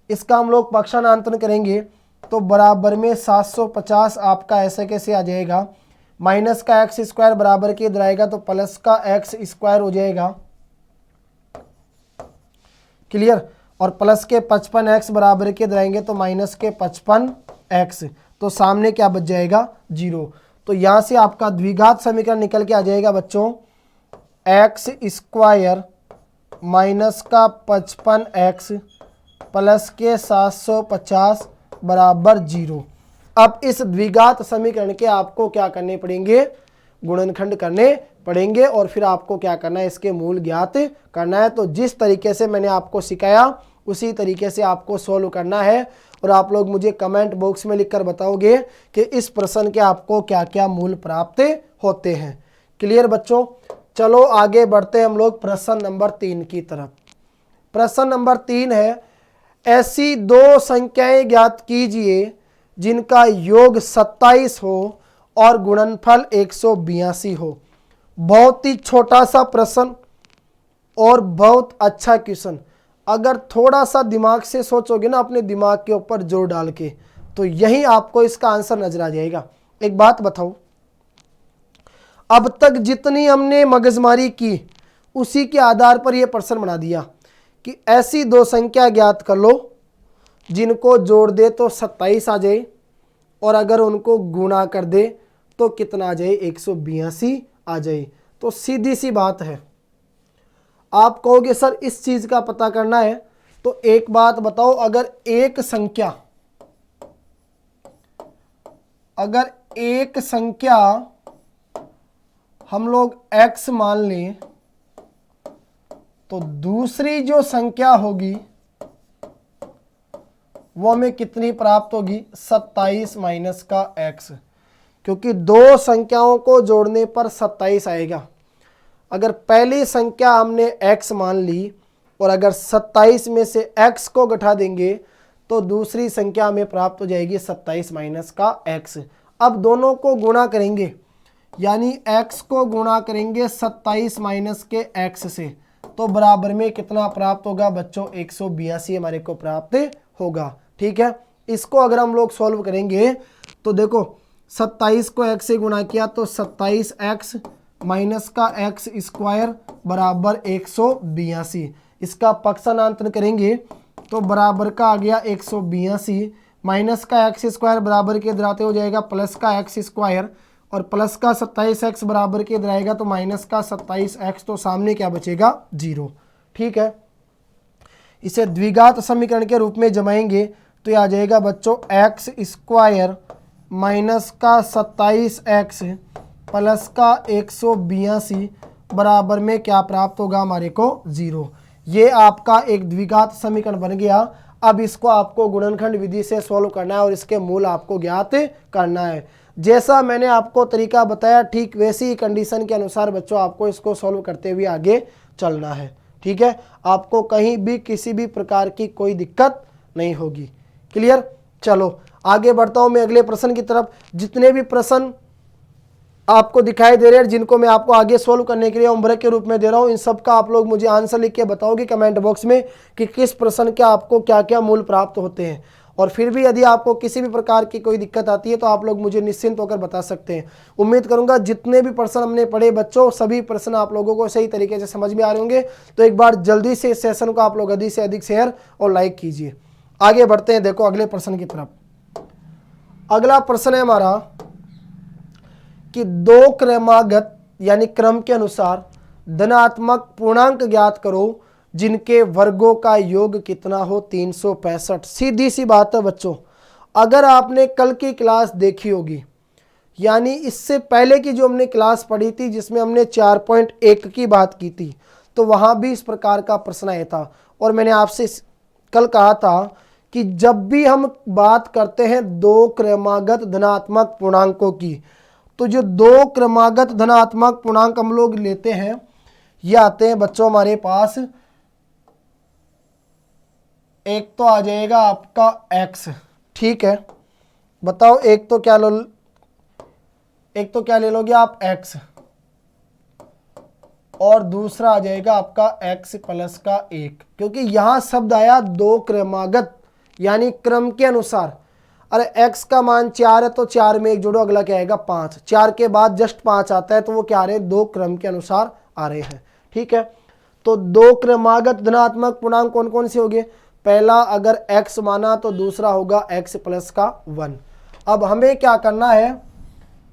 [SPEAKER 1] इसका हम लोग पक्षांतरण करेंगे तो बराबर में 750 आपका ऐसे कैसे आ जाएगा, माइनस का एक्स स्क्वायर बराबर के इधर आएगा तो प्लस का एक्स स्क्वायर हो जाएगा। क्लियर, और प्लस के 55x बराबर के इधर आएंगे तो माइनस के 55x, तो सामने क्या बच जाएगा, 0। तो यहां से आपका द्विघात समीकरण निकल के आ जाएगा बच्चों, एक्स स्क्वायर माइनस का 55x प्लस के 750 बराबर 0। अब इस द्विघात समीकरण के आपको क्या करने पड़ेंगे, गुणनखंड करने पड़ेंगे, और फिर आपको क्या करना है, इसके मूल ज्ञात करना है। तो जिस तरीके से मैंने आपको सिखाया उसी तरीके से आपको सोल्व करना है, और आप लोग मुझे कमेंट बॉक्स में लिखकर बताओगे कि इस प्रश्न के आपको क्या क्या मूल प्राप्त होते हैं। क्लियर बच्चों, चलो आगे बढ़ते हैं हम लोग प्रश्न नंबर 3 की तरफ। प्रश्न नंबर 3 है, ऐसी दो संख्याएं ज्ञात कीजिए जिनका योग 27 हो और गुणनफल 182 हो। बहुत ही छोटा सा प्रश्न और बहुत अच्छा क्वेश्चन। अगर थोड़ा सा दिमाग से सोचोगे ना, अपने दिमाग के ऊपर जोर डाल के, तो यही आपको इसका आंसर नजर आ जाएगा। एक बात बताओ, अब तक जितनी हमने मगजमारी की उसी के आधार पर यह प्रश्न बना दिया कि ऐसी दो संख्या ज्ञात कर लो जिनको जोड़ दे तो 27 आ जाए, और अगर उनको गुणा कर दे तो कितना आ जाए, 182 आ जाए। तो सीधी सी बात है। आप कहोगे सर इस चीज का पता करना है, तो एक बात बताओ, अगर एक संख्या हम लोग x मान लें तो दूसरी जो संख्या होगी वो हमें कितनी प्राप्त होगी, 27 माइनस का x, क्योंकि दो संख्याओं को जोड़ने पर 27 आएगा। अगर पहली संख्या हमने x मान ली और अगर 27 में से x को घटा देंगे तो दूसरी संख्या हमें प्राप्त हो जाएगी 27 माइनस का x। अब दोनों को गुणा करेंगे, यानी x को गुणा करेंगे 27 माइनस के x से, तो बराबर में कितना प्राप्त होगा बच्चों, 182 हमारे को प्राप्त होगा। ठीक है, इसको अगर हम लोग सॉल्व करेंगे तो देखो 27 को x से गुणा किया तो 27x माइनस का x स्क्वायर बराबर 182। इसका पक्षांतरण करेंगे तो बराबर का आ गया 182 माइनस का x स्क्वायर बराबर के इधर आते हो जाएगा प्लस का x स्क्वायर, और प्लस का 27x बराबर के इधर आएगा तो माइनस का 27x, तो सामने क्या बचेगा, 0। ठीक है, इसे द्विघात समीकरण के रूप में जमाएंगे तो यह आ जाएगा बच्चों x स्क्वायर माइनस का 27x प्लस का 182 बराबर में क्या प्राप्त होगा हमारे को, 0। ये आपका एक द्विघात समीकरण बन गया। अब इसको आपको गुणनखंड विधि से सॉल्व करना है और इसके मूल आपको ज्ञात करना है। जैसा मैंने आपको तरीका बताया ठीक वैसी ही कंडीशन के अनुसार बच्चों आपको इसको सॉल्व करते हुए आगे चलना है। ठीक है, आपको कहीं भी किसी भी प्रकार की कोई दिक्कत नहीं होगी। क्लियर, चलो आगे बढ़ता हूं मैं अगले प्रश्न की तरफ। जितने भी प्रश्न आपको दिखाई दे रहे हैं जिनको मैं आपको आगे सोल्व करने के लिए होमवर्क के रूप में दे रहा हूं, इन सब का आप लोग मुझे आंसर लिख के बताओगे कमेंट बॉक्स में कि किस प्रश्न के आपको क्या क्या मूल प्राप्त होते हैं। और फिर भी यदि आपको किसी भी प्रकार की कोई दिक्कत आती है तो आप लोग मुझे निश्चिंत होकर बता सकते हैं। उम्मीद करूंगा जितने भी प्रश्न हमने पढ़े बच्चों, सभी प्रश्न आप लोगों को सही तरीके से समझ में आ रहे होंगे। तो एक बार जल्दी से इस सेशन को आप लोग अधिक से अधिक शेयर और लाइक कीजिए। आगे बढ़ते हैं, देखो अगले प्रश्न की तरफ। अगला प्रश्न है हमारा कि दो क्रमागत यानी क्रम के अनुसार धनात्मक पूर्णांक ज्ञात करो जिनके वर्गों का योग कितना हो 365। सीधी सी बात है बच्चों, अगर आपने कल की क्लास देखी होगी, यानी इससे पहले की जो हमने क्लास पढ़ी थी जिसमें हमने 4.1 की बात की थी, तो वहाँ भी इस प्रकार का प्रश्न आया था। और मैंने आपसे कल कहा था कि जब भी हम बात करते हैं दो क्रमागत धनात्मक पूर्णांकों की, तो जो दो क्रमागत धनात्मक पूर्णांक हम लोग लेते हैं ये आते हैं बच्चों हमारे पास। एक तो आ जाएगा आपका x, ठीक है, बताओ एक तो क्या ले लोगे आप x, और दूसरा आ जाएगा आपका x प्लस का 1, क्योंकि यहां शब्द आया दो क्रमागत यानी क्रम के अनुसार। अरे x का मान 4 है तो 4 में एक जोड़ो, अगला क्या आएगा 5, 4 के बाद जस्ट 5 आता है, तो वो क्या आ रहे हैं, दो क्रम के अनुसार आ रहे हैं। ठीक है, तो दो क्रमागत धनात्मक पूर्णांक कौन कौन से हो गए, पहला अगर x माना तो दूसरा होगा x प्लस का 1। अब हमें क्या करना है,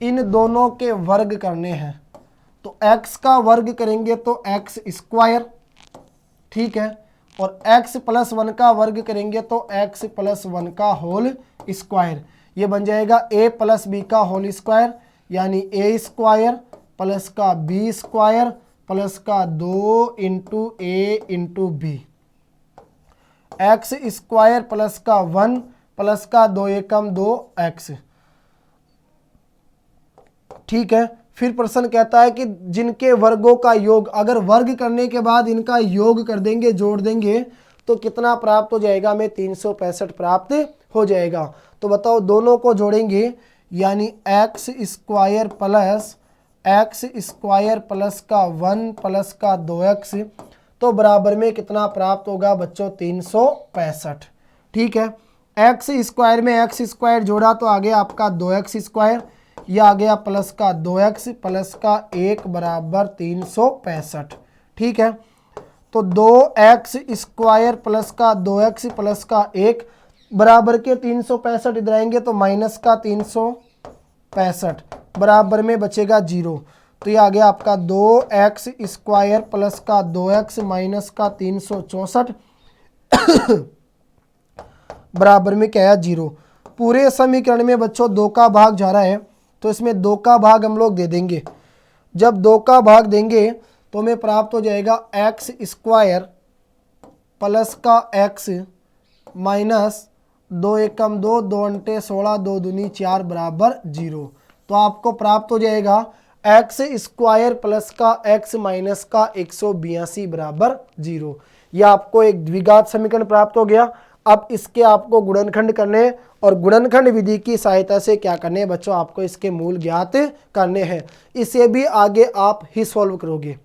[SPEAKER 1] इन दोनों के वर्ग करने हैं। तो x का वर्ग करेंगे तो x स्क्वायर, ठीक है, और x प्लस 1 का वर्ग करेंगे तो x प्लस 1 का होल स्क्वायर। ये बन जाएगा a प्लस बी का होल स्क्वायर, यानी a स्क्वायर प्लस का b स्क्वायर प्लस का 2 into a into B, X square plus का 1 प्लस का 2 एकम 2x। ठीक है, फिर प्रश्न कहता है कि जिनके वर्गों का योग, अगर वर्ग करने के बाद इनका योग कर देंगे, जोड़ देंगे, तो कितना प्राप्त हो जाएगा, हमें 365 प्राप्त हो जाएगा। तो बताओ दोनों को जोड़ेंगे, यानी एक्स स्क्वायर प्लस का 1 प्लस का 2x, तो बराबर में कितना प्राप्त होगा बच्चों, 365। ठीक है, एक्स स्क्वायर में एक्स स्क्वायर जोड़ा तो आ गया आपका 2x स्क्वायर, यह आ गया प्लस का 2x प्लस का 1 बराबर 365। ठीक है, तो 2x स्क्वायर प्लस का 2x प्लस का 1 बराबर के 365 इधर आएंगे तो माइनस का 365 बराबर में बचेगा 0। तो ये आ गया आपका 2x स्क्वायर प्लस का 2x माइनस का 364 बराबर में क्या है, 0। पूरे समीकरण में बच्चों 2 का भाग जा रहा है, तो इसमें 2 का भाग हम लोग दे देंगे। जब 2 का भाग देंगे तो हमें प्राप्त हो जाएगा x स्क्वायर प्लस का x माइनस 2 एकम 2, 2 अंटे 16, 2 दूनी 4 बराबर 0। तो आपको प्राप्त हो जाएगा x स्क्वायर प्लस का x माइनस का 182 बराबर 0। यह आपको एक द्विघात समीकरण प्राप्त हो गया। अब इसके आपको गुणनखंड करने हैं, और गुणनखंड विधि की सहायता से क्या करने हैं बच्चों, आपको इसके मूल ज्ञात करने हैं। इसे भी आगे आप ही सॉल्व करोगे,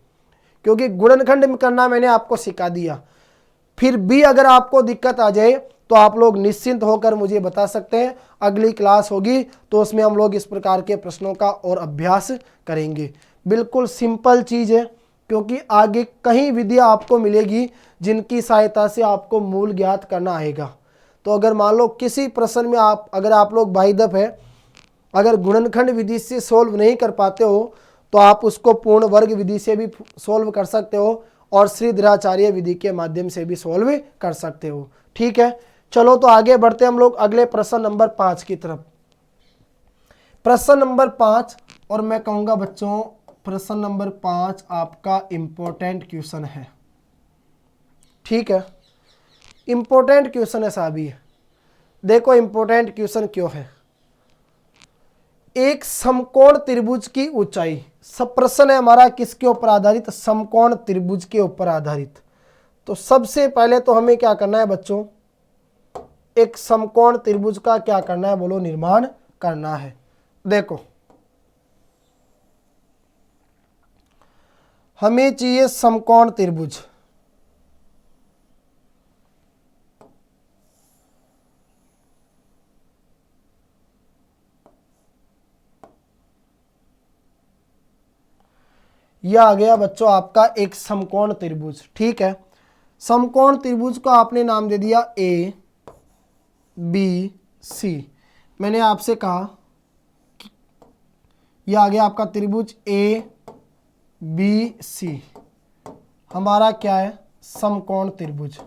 [SPEAKER 1] क्योंकि गुणनखंड करना मैंने आपको सिखा दिया। फिर भी अगर आपको दिक्कत आ जाए तो आप लोग निश्चिंत होकर मुझे बता सकते हैं। अगली क्लास होगी तो उसमें हम लोग इस प्रकार के प्रश्नों का और अभ्यास करेंगे। बिल्कुल सिंपल चीज़ है, क्योंकि आगे कहीं विधियाँ आपको मिलेगी जिनकी सहायता से आपको मूल ज्ञात करना आएगा। तो अगर मान लो किसी प्रश्न में अगर आप लोग बाई दफ़ है, अगर गुणनखंड विधि से सोल्व नहीं कर पाते हो तो आप उसको पूर्ण वर्ग विधि से भी सोल्व कर सकते हो, और श्रीधराचार्य विधि के माध्यम से भी सोल्व कर सकते हो। ठीक है, चलो तो आगे बढ़ते हम लोग अगले प्रश्न नंबर 5 की तरफ। प्रश्न नंबर 5, और मैं कहूँगा बच्चों प्रश्न नंबर 5 आपका इम्पोर्टेंट क्वेश्चन है। ठीक है, इम्पोर्टेंट क्वेश्चन है साहब ये। देखो इम्पोर्टेंट क्वेश्चन क्यों है, एक समकोण त्रिभुज की ऊंचाई, सब प्रश्न है हमारा किसके ऊपर आधारित, समकोण त्रिभुज के ऊपर आधारित। तो सबसे पहले तो हमें क्या करना है बच्चों, एक समकोण त्रिभुज का क्या करना है बोलो, निर्माण करना है। देखो हमें चाहिए समकोण त्रिभुज। यह आ गया बच्चों आपका एक समकोण त्रिभुज। ठीक है, समकोण त्रिभुज को आपने नाम दे दिया ए बी सी। मैंने आपसे कहा यह आ गया आपका त्रिभुज ए बी सी, हमारा क्या है, समकोण त्रिभुज।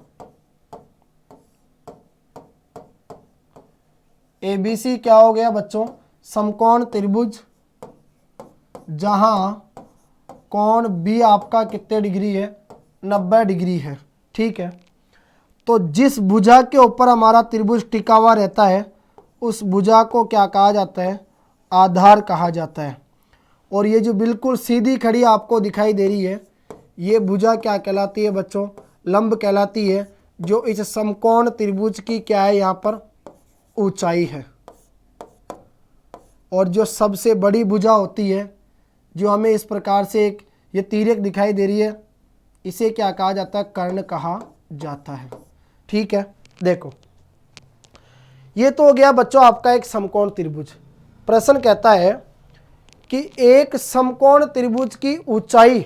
[SPEAKER 1] एबीसी क्या हो गया बच्चों, समकोण त्रिभुज, जहां कोण बी आपका कितने डिग्री है, 90 डिग्री है। ठीक है, तो जिस भुजा के ऊपर हमारा त्रिभुज टिका हुआ रहता है उस भुजा को क्या कहा जाता है, आधार कहा जाता है। और ये जो बिल्कुल सीधी खड़ी आपको दिखाई दे रही है ये भुजा क्या कहलाती है बच्चों, लंब कहलाती है, जो इस समकोण त्रिभुज की क्या है, यहाँ पर ऊंचाई है। और जो सबसे बड़ी भुजा होती है जो हमें इस प्रकार से एक ये तिर्यक दिखाई दे रही है, इसे क्या कहा जाता है, कर्ण कहा जाता है। ठीक है, देखो ये तो हो गया बच्चों आपका एक समकोण त्रिभुज। प्रश्न कहता है कि एक समकोण त्रिभुज की ऊंचाई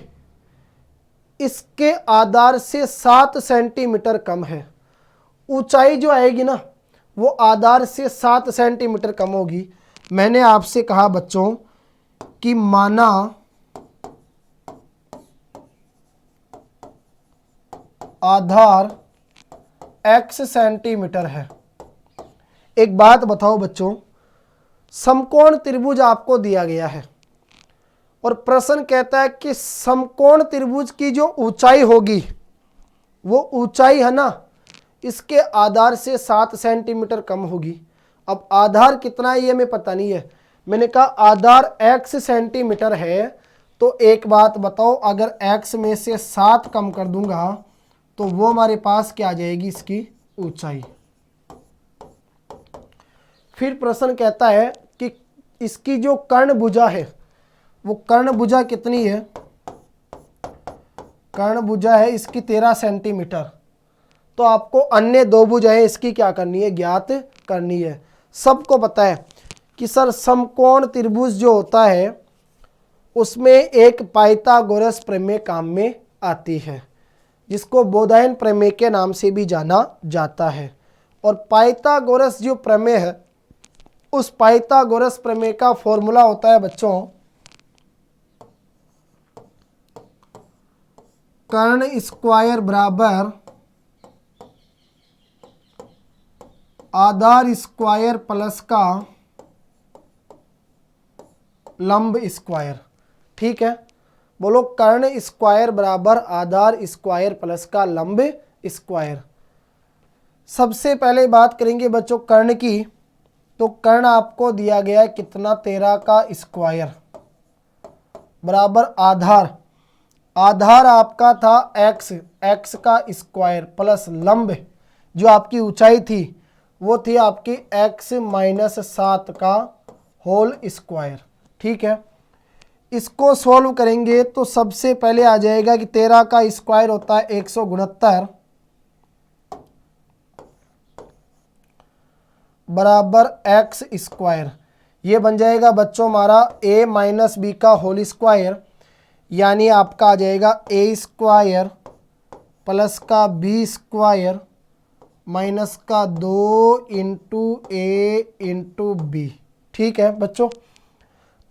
[SPEAKER 1] इसके आधार से 7 सेंटीमीटर कम है। ऊंचाई जो आएगी ना वो आधार से 7 सेंटीमीटर कम होगी। मैंने आपसे कहा बच्चों कि माना आधार x सेंटीमीटर है। एक बात बताओ बच्चों, समकोण त्रिभुज आपको दिया गया है और प्रश्न कहता है कि समकोण त्रिभुज की जो ऊंचाई होगी वो ऊंचाई है ना इसके आधार से 7 सेंटीमीटर कम होगी। अब आधार कितना है ये हमें पता नहीं है। मैंने कहा आधार x सेंटीमीटर है, तो एक बात बताओ, अगर x में से 7 कम कर दूंगा तो वो हमारे पास क्या आ जाएगी, इसकी ऊंचाई। फिर प्रश्न कहता है कि इसकी जो कर्ण भुजा है वो कर्ण भुजा कितनी है, कर्ण भुजा है इसकी 13 सेंटीमीटर। तो आपको अन्य दो भुजाएं इसकी क्या करनी है, ज्ञात करनी है। सबको पता है कि सर समकोण त्रिभुज जो होता है उसमें एक पाइथागोरस प्रमेय काम में आती है, जिसको बोधायन प्रमेय के नाम से भी जाना जाता है। और पाइथागोरस जो प्रमेय है उस पाइथागोरस प्रमेय का फॉर्मूला होता है बच्चों कर्ण स्क्वायर बराबर आधार स्क्वायर प्लस का लंब स्क्वायर। ठीक है, बोलो कर्ण स्क्वायर बराबर आधार स्क्वायर प्लस का लंब स्क्वायर। सबसे पहले बात करेंगे बच्चों कर्ण की, तो कर्ण आपको दिया गया है कितना, 13 का स्क्वायर बराबर आधार, आधार आपका था x का स्क्वायर प्लस लंब जो आपकी ऊंचाई थी वो थी आपकी x माइनस 7 का होल स्क्वायर। ठीक है, इसको सॉल्व करेंगे तो सबसे पहले आ जाएगा कि 13 का स्क्वायर होता है 169 बराबर x स्क्वायर। ये बन जाएगा बच्चों हमारा a माइनस बी का होल स्क्वायर, यानी आपका आ जाएगा a स्क्वायर प्लस का b स्क्वायर माइनस का 2 इंटू ए इंटू बी। ठीक है बच्चों,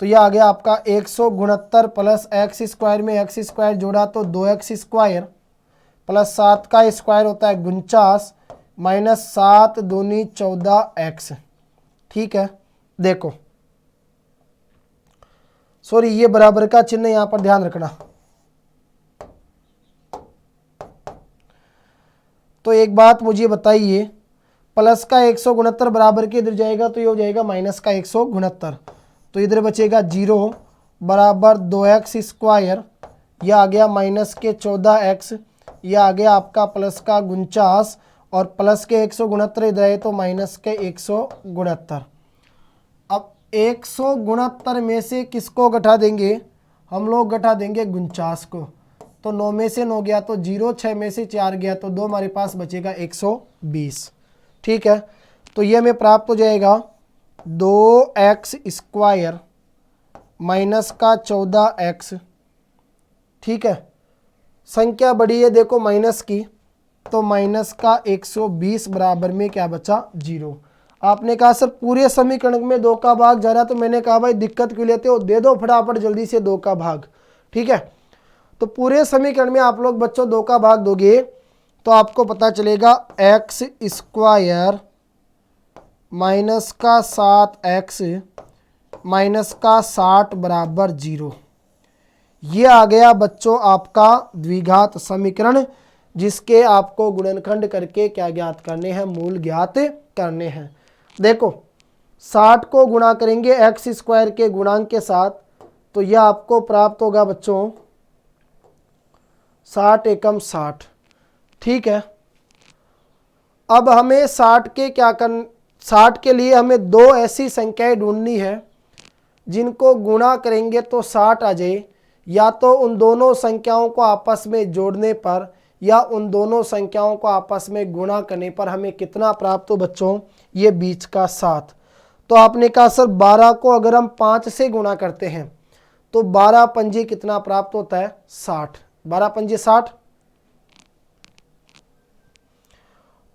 [SPEAKER 1] तो ये आ गया आपका 169 प्लस एक्स स्क्वायर में एक्स स्क्वायर जोड़ा तो 2x स्क्वायर प्लस 7 का स्क्वायर होता है 49 माइनस 7 दूनी 14x। ठीक है, देखो सॉरी ये बराबर का चिन्ह यहाँ पर ध्यान रखना। तो एक बात मुझे बताइए, प्लस का 169 बराबर के इधर जाएगा तो ये हो जाएगा माइनस का 169, तो इधर बचेगा 0 बराबर 2x स्क्वायर, यह आ गया माइनस के 14x, यह आ गया आपका प्लस का 49 और प्लस के 169 इधर है तो माइनस के 169। अब 169 में से किसको घटा देंगे, हम लोग घटा देंगे 49 को, तो 9 में से 9 गया तो 0, 6 में से 4 गया तो 2, हमारे पास बचेगा 120। ठीक है, तो ये हमें प्राप्त हो जाएगा 2x स्क्वायर माइनस का 14x ठीक है, संख्या बड़ी है देखो माइनस की, तो माइनस का 120 बराबर में क्या बचा 0। आपने कहा सर पूरे समीकरण में 2 का भाग जा रहा है, तो मैंने कहा भाई दिक्कत क्यों लेते हो, दे दो फटाफट जल्दी से 2 का भाग। ठीक है, तो पूरे समीकरण में आप लोग बच्चों 2 का भाग दोगे तो आपको पता चलेगा एक्स स्क्वायर माइनस का 7x माइनस का 60 बराबर 0। ये आ गया बच्चों आपका द्विघात समीकरण, जिसके आपको गुणनखंड करके क्या ज्ञात करने हैं, मूल ज्ञात करने हैं। देखो 60 को गुणा करेंगे एक्स स्क्वायर के गुणांक के साथ, तो यह आपको प्राप्त होगा बच्चों 60 एकम 60। ठीक है, अब हमें 60 के लिए हमें 2 ऐसी संख्याएं ढूंढनी है जिनको गुणा करेंगे तो 60 आ जाए, या तो उन दोनों संख्याओं को आपस में जोड़ने पर या उन दोनों संख्याओं को आपस में गुणा करने पर हमें कितना प्राप्त हो बच्चों, ये बीच का 7। तो आपने कहा सर 12 को अगर हम 5 से गुणा करते हैं तो 12 पंजे कितना प्राप्त होता है 60, 12 पंजे 60,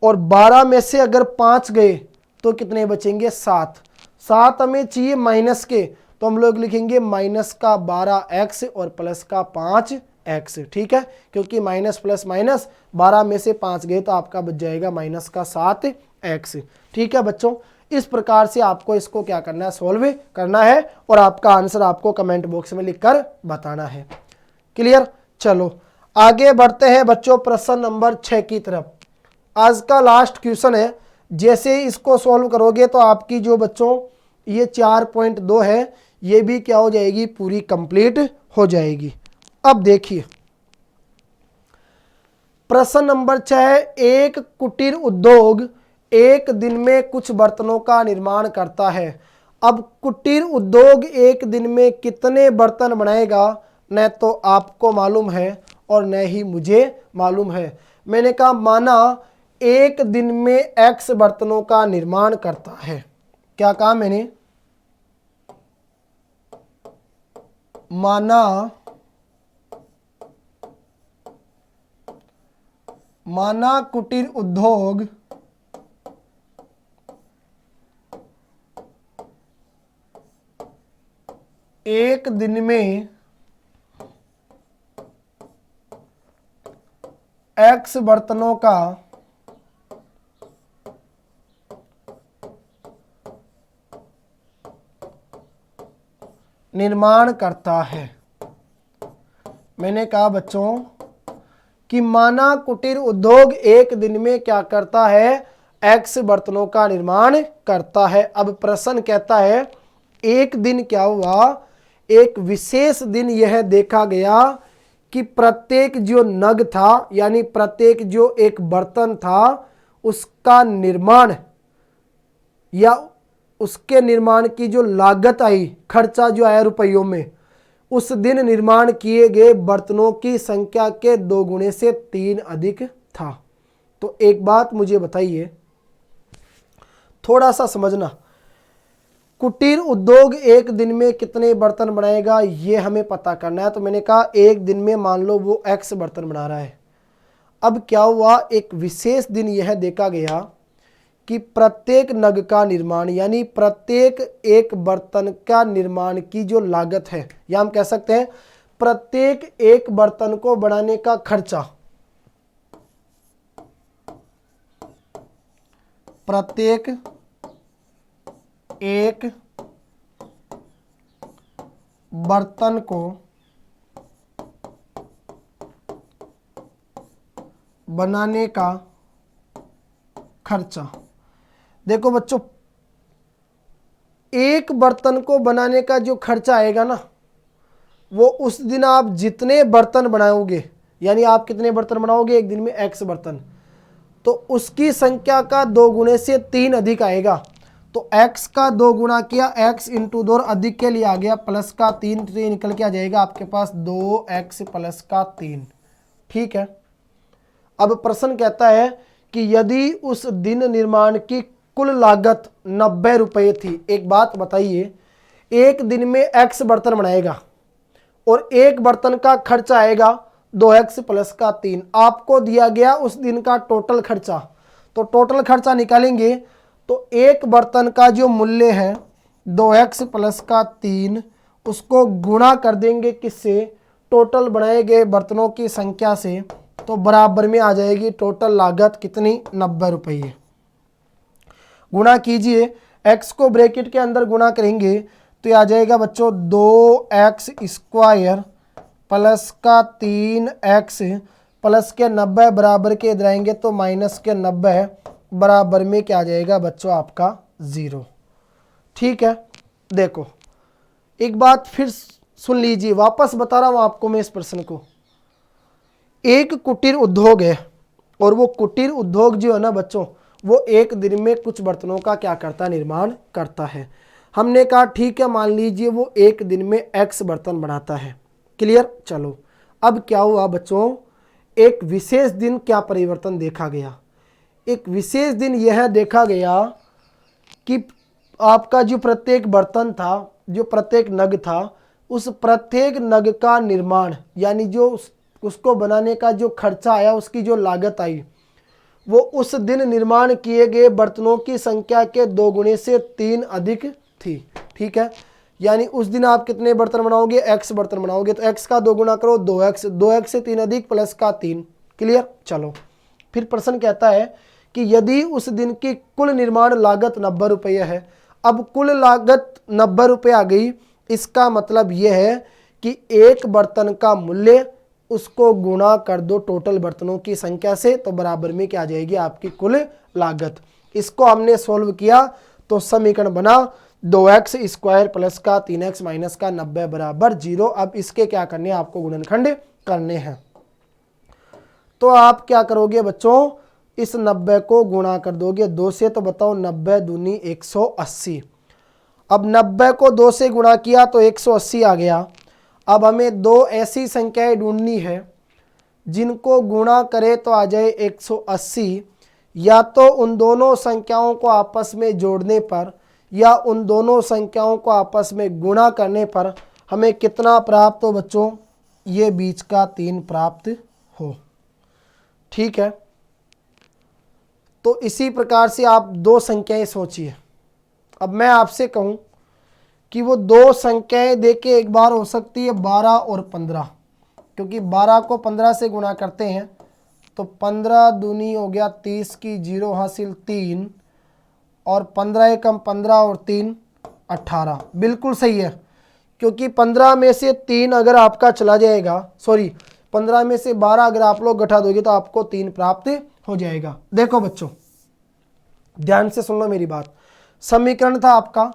[SPEAKER 1] और 12 में से अगर 5 गए तो कितने बचेंगे 7। 7 हमें चाहिए माइनस के, तो हम लोग लिखेंगे माइनस का 12x और प्लस का 5x। ठीक है, क्योंकि माइनस प्लस माइनस 12 में से 5 गए तो आपका बच जाएगा माइनस का 7x। ठीक है बच्चों, इस प्रकार से आपको इसको क्या करना है, सॉल्व करना है, और आपका आंसर आपको कमेंट बॉक्स में लिखकर बताना है। क्लियर, चलो आगे बढ़ते हैं बच्चों प्रश्न नंबर 6 की तरफ। आज का लास्ट क्वेश्चन है, जैसे इसको सॉल्व करोगे तो आपकी जो बच्चों ये 4.2 है ये भी क्या हो जाएगी, पूरी कंप्लीट हो जाएगी। अब देखिए प्रश्न नंबर 6, एक कुटीर उद्योग एक दिन में कुछ बर्तनों का निर्माण करता है। अब कुटीर उद्योग एक दिन में कितने बर्तन बनाएगा, न तो आपको मालूम है और न ही मुझे मालूम है। मैंने कहा माना एक दिन में x बर्तनों का निर्माण करता है। क्या कहा मैंने, माना कुटीर उद्योग एक दिन में x बर्तनों का निर्माण करता है। मैंने कहा बच्चों कि माना कुटीर उद्योग एक दिन में क्या करता है, x बर्तनों का निर्माण करता है। अब प्रश्न कहता है एक दिन क्या हुआ, एक विशेष दिन यह देखा गया कि प्रत्येक जो नग था यानी प्रत्येक जो एक बर्तन था उसका निर्माण या उसके निर्माण की जो लागत आई, खर्चा जो आया रुपयों में, उस दिन निर्माण किए गए बर्तनों की संख्या के 2 गुने से 3 अधिक था। तो एक बात मुझे बताइए, थोड़ा सा समझना, कुटीर उद्योग एक दिन में कितने बर्तन बनाएगा ये हमें पता करना है। तो मैंने कहा एक दिन में मान लो वो x बर्तन बना रहा है। अब क्या हुआ, एक विशेष दिन यह देखा गया कि प्रत्येक नग का निर्माण यानी प्रत्येक एक बर्तन का निर्माण की जो लागत है, या हम कह सकते हैं प्रत्येक एक बर्तन को बनाने का खर्चा, प्रत्येक एक बर्तन को बनाने का खर्चा। देखो बच्चों, एक बर्तन को बनाने का जो खर्चा आएगा ना, वो उस दिन आप जितने बर्तन बनाओगे, यानी आप कितने बर्तन बनाओगे एक दिन में x बर्तन, तो उसकी संख्या का 2 गुने से 3 अधिक आएगा। तो x का 2 गुना किया, x इंटू 2 अधिक के लिए आ गया प्लस का 3, तो ये निकल के आ जाएगा आपके पास 2x प्लस का 3। ठीक है, अब प्रश्न कहता है कि यदि उस दिन निर्माण की कुल लागत 90 रुपये थी। एक बात बताइए, एक दिन में x बर्तन बनाएगा और एक बर्तन का खर्चा आएगा 2x प्लस का 3। आपको दिया गया उस दिन का टोटल खर्चा, तो टोटल खर्चा निकालेंगे तो एक बर्तन का जो मूल्य है 2x प्लस का 3, उसको गुणा कर देंगे किससे, टोटल बनाए गए बर्तनों की संख्या से, तो बराबर में आ जाएगी टोटल लागत कितनी, 90 रुपये। गुणा कीजिए, x को ब्रैकेट के अंदर गुणा करेंगे तो ये आ जाएगा बच्चों 2x स्क्वायर प्लस का 3x प्लस के 90 बराबर के इधर आएंगे तो माइनस के 90 बराबर में क्या आ जाएगा बच्चों आपका 0। ठीक है, देखो एक बात फिर सुन लीजिए, वापस बता रहा हूं आपको मैं इस प्रश्न को। एक कुटीर उद्योग है और वो कुटीर उद्योग जो है ना बच्चों, वो एक दिन में कुछ बर्तनों का क्या करता है, निर्माण करता है। हमने कहा ठीक है, मान लीजिए वो एक दिन में x बर्तन बनाता है। क्लियर। चलो अब क्या हुआ बच्चों, एक विशेष दिन क्या परिवर्तन देखा गया, एक विशेष दिन यह देखा गया कि आपका जो प्रत्येक बर्तन था, जो प्रत्येक नग था, उस प्रत्येक नग का निर्माण यानी जो उसको बनाने का जो खर्चा आया, उसकी जो लागत आई, वो उस दिन निर्माण किए गए बर्तनों की संख्या के 2 गुने से 3 अधिक थी। ठीक है, यानी उस दिन आप कितने बर्तन बनाओगे, x बर्तन बनाओगे, तो x का 2 गुना करो 2x, 2x से 3 अधिक प्लस का 3। क्लियर। चलो फिर प्रश्न कहता है कि यदि उस दिन की कुल निर्माण लागत 90 रुपये है। अब कुल लागत 90 रुपये आ गई, इसका मतलब यह है कि एक बर्तन का मूल्य उसको गुणा कर दो टोटल बर्तनों की संख्या से, तो बराबर में क्या आ जाएगी आपकी कुल लागत। इसको हमने सोल्व किया तो समीकरण बना 2x स्क्वायर प्लस का 3x माइनस का 90 बराबर 0। अब इसके क्या करने हैं, आपको गुणनखंड करने हैं। तो आप क्या करोगे बच्चों, इस 90 को गुणा कर दोगे 2 से, तो बताओ 90 दूनी 180। अब 90 को 2 से गुणा किया तो 180 आ गया। अब हमें 2 ऐसी संख्याएं ढूंढनी है जिनको गुणा करे तो आ जाए 180, या तो उन दोनों संख्याओं को आपस में जोड़ने पर या उन दोनों संख्याओं को आपस में गुणा करने पर हमें कितना प्राप्त हो बच्चों, ये बीच का 3 प्राप्त हो। ठीक है, तो इसी प्रकार से आप 2 संख्याएं सोचिए। अब मैं आपसे कहूं कि वो 2 संख्याएं देके एक बार हो सकती है 12 और 15, क्योंकि 12 को 15 से गुणा करते हैं तो 15 दूनी हो गया 30 की 0 हासिल 3, और 15 एकम 15 और 3 18। बिल्कुल सही है, क्योंकि 15 में से 3 अगर आपका चला जाएगा, सॉरी 15 में से 12 अगर आप लोग घटा दोगे तो आपको 3 प्राप्त हो जाएगा। देखो बच्चों ध्यान से सुन लो मेरी बात। समीकरण था आपका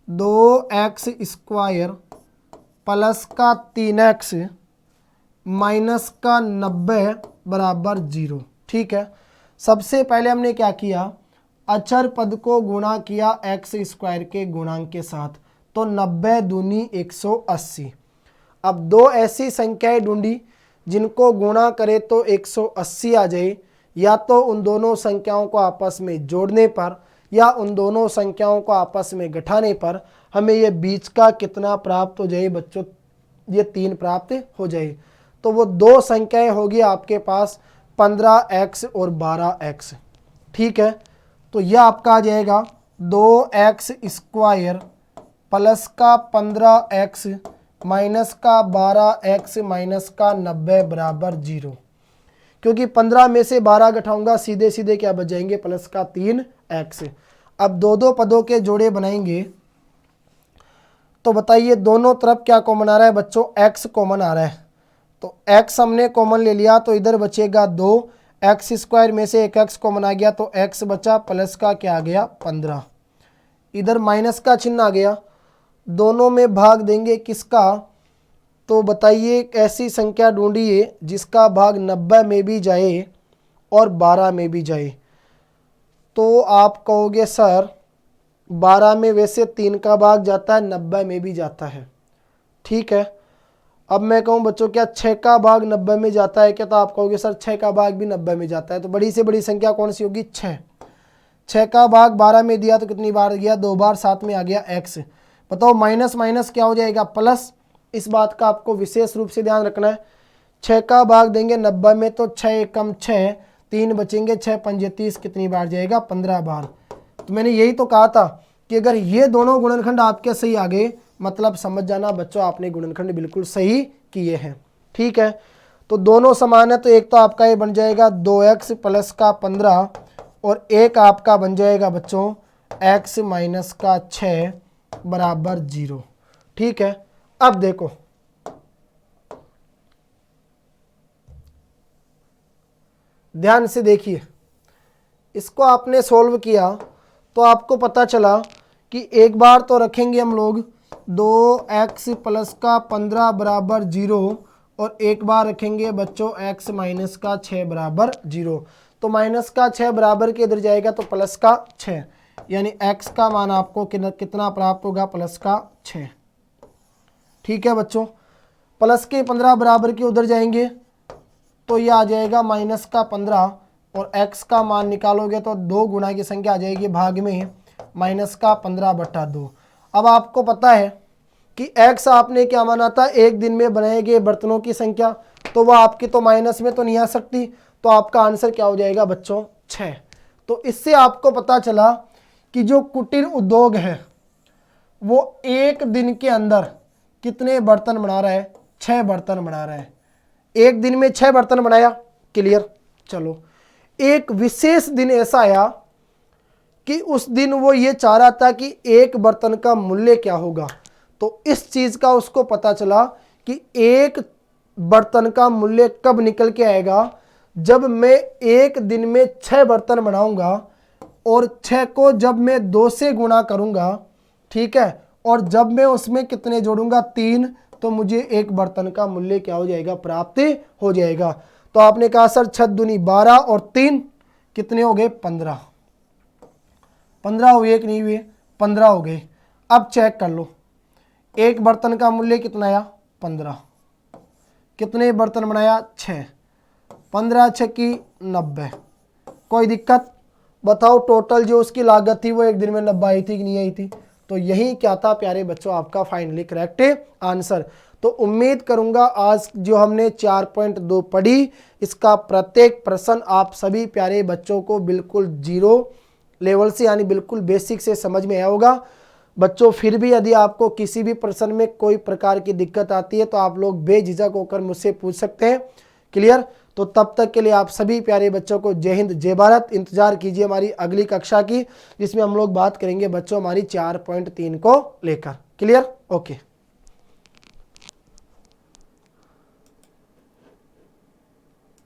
[SPEAKER 1] 2x स्क्वायर प्लस का 3x माइनस का 90 बराबर 0। ठीक है, सबसे पहले हमने क्या किया, अचर पद को गुणा किया x स्क्वायर के गुणांक के साथ, तो 90 दूनी 180। अब 2 ऐसी संख्याएं ढूंढी जिनको गुणा करे तो 180 आ जाए, या तो उन दोनों संख्याओं को आपस में जोड़ने पर या उन दोनों संख्याओं को आपस में घटाने पर हमें ये बीच का कितना प्राप्त हो जाए बच्चों, ये 3 प्राप्त हो जाए। तो वो 2 संख्याएं होगी आपके पास 15x और 12x। ठीक है, तो यह आपका आ जाएगा 2x स्क्वायर प्लस का 15x माइनस का 12x माइनस का 90 बराबर 0। क्योंकि 15 में से 12 घटाऊंगा, सीधे सीधे क्या बच जाएंगे, प्लस का 3x। अब 2 पदों के जोड़े बनाएंगे तो बताइए दोनों तरफ क्या कॉमन आ रहा है बच्चों, x कॉमन आ रहा है। तो x हमने कॉमन ले लिया तो इधर बचेगा 2, x स्क्वायर में से 1x कॉमन आ गया तो x बचा, प्लस का क्या आ गया 15, इधर माइनस का चिन्ह आ गया। दोनों में भाग देंगे किसका, तो बताइए एक ऐसी संख्या ढूंढिए जिसका भाग 90 में भी जाए और 12 में भी जाए। तो आप कहोगे सर 12 में वैसे 3 का भाग जाता है, 90 में भी जाता है। ठीक है, अब मैं कहूँ बच्चों क्या 6 का भाग 90 में जाता है क्या, तो आप कहोगे सर 6 का भाग भी 90 में जाता है। तो बड़ी से बड़ी संख्या कौन सी होगी, 6। 6 का भाग 12 में दिया तो कितनी बार गया, 2 बार, साथ में आ गया x। बताओ माइनस माइनस क्या हो जाएगा प्लस, इस बात का आपको विशेष रूप से ध्यान रखना है। 6 का भाग देंगे 90 में तो 6 एकम 6, 3 बचेंगे, 6 पंजे 30, कितनी बार जाएगा? 15 बार। तो मैंने यही तो कहा था कि अगर ये दोनों गुणनखंड आपके सही आ गए, मतलब समझ जाना बच्चों आपने गुणनखंड बिल्कुल सही किए हैं। ठीक है, तो दोनों समान है, तो एक तो आपका ये बन जाएगा 2x प्लस का 15 और एक आपका बन जाएगा बच्चों x माइनस का 6 बराबर 0। ठीक है, अब देखो ध्यान से देखिए, इसको आपने सोल्व किया तो आपको पता चला कि एक बार तो रखेंगे हम लोग 2x प्लस का 15 बराबर 0 और एक बार रखेंगे बच्चों x माइनस का 6 बराबर 0। तो माइनस का 6 बराबर के इधर जाएगा तो प्लस का 6, यानी x का मान आपको कितना प्राप्त होगा? प्लस का 6। ठीक है बच्चों, प्लस के 15 बराबर के उधर जाएंगे तो ये आ जाएगा माइनस का 15 और x का मान निकालोगे तो 2 गुना की संख्या आ जाएगी भाग में माइनस का 15/2। अब आपको पता है कि x आपने क्या माना था? एक दिन में बनाए गए बर्तनों की संख्या, तो वह आपकी तो माइनस में तो नहीं आ सकती, तो आपका आंसर क्या हो जाएगा बच्चों? 6। तो इससे आपको पता चला कि जो कुटीर उद्योग है वो एक दिन के अंदर कितने बर्तन बना रहा है? 6 बर्तन बना रहा है। एक दिन में 6 बर्तन बनाया, क्लियर। चलो, एक विशेष दिन ऐसा आया कि उस दिन वो ये चाह रहा था कि एक बर्तन का मूल्य क्या होगा, तो इस चीज का उसको पता चला कि एक बर्तन का मूल्य कब निकल के आएगा? जब मैं एक दिन में 6 बर्तन बनाऊंगा और 6 को जब मैं 2 से गुणा करूंगा, ठीक है, और जब मैं उसमें कितने जोड़ूंगा? 3, तो मुझे एक बर्तन का मूल्य क्या हो जाएगा? प्राप्त हो जाएगा। तो आपने कहा सर 6 दूनी 12 और 3 कितने हो गए? 15। 15 हुए कि नहीं हुए? 15 हो गए। अब चेक कर लो, एक बर्तन का मूल्य कितना आया? 15। कितने बर्तन बनाया? 6। 15 6 की 90। कोई दिक्कत? बताओ टोटल जो उसकी लागत थी वो एक दिन में 90 आई थी कि नहीं आई थी? तो यही क्या था प्यारे बच्चों आपका फाइनली करेक्ट आंसर। तो उम्मीद करूंगा आज जो हमने 4.2 पढ़ी, इसका प्रत्येक प्रश्न आप सभी प्यारे बच्चों को बिल्कुल 0 लेवल से यानी बिल्कुल बेसिक से समझ में आया होगा। बच्चों फिर भी यदि आपको किसी भी प्रश्न में कोई प्रकार की दिक्कत आती है तो आप लोग बेझिझक होकर मुझसे पूछ सकते हैं, क्लियर। तो तब तक के लिए आप सभी प्यारे बच्चों को जय हिंद जय भारत। इंतजार कीजिए हमारी अगली कक्षा की, जिसमें हम लोग बात करेंगे बच्चों हमारी 4.3 को लेकर, क्लियर। ओके।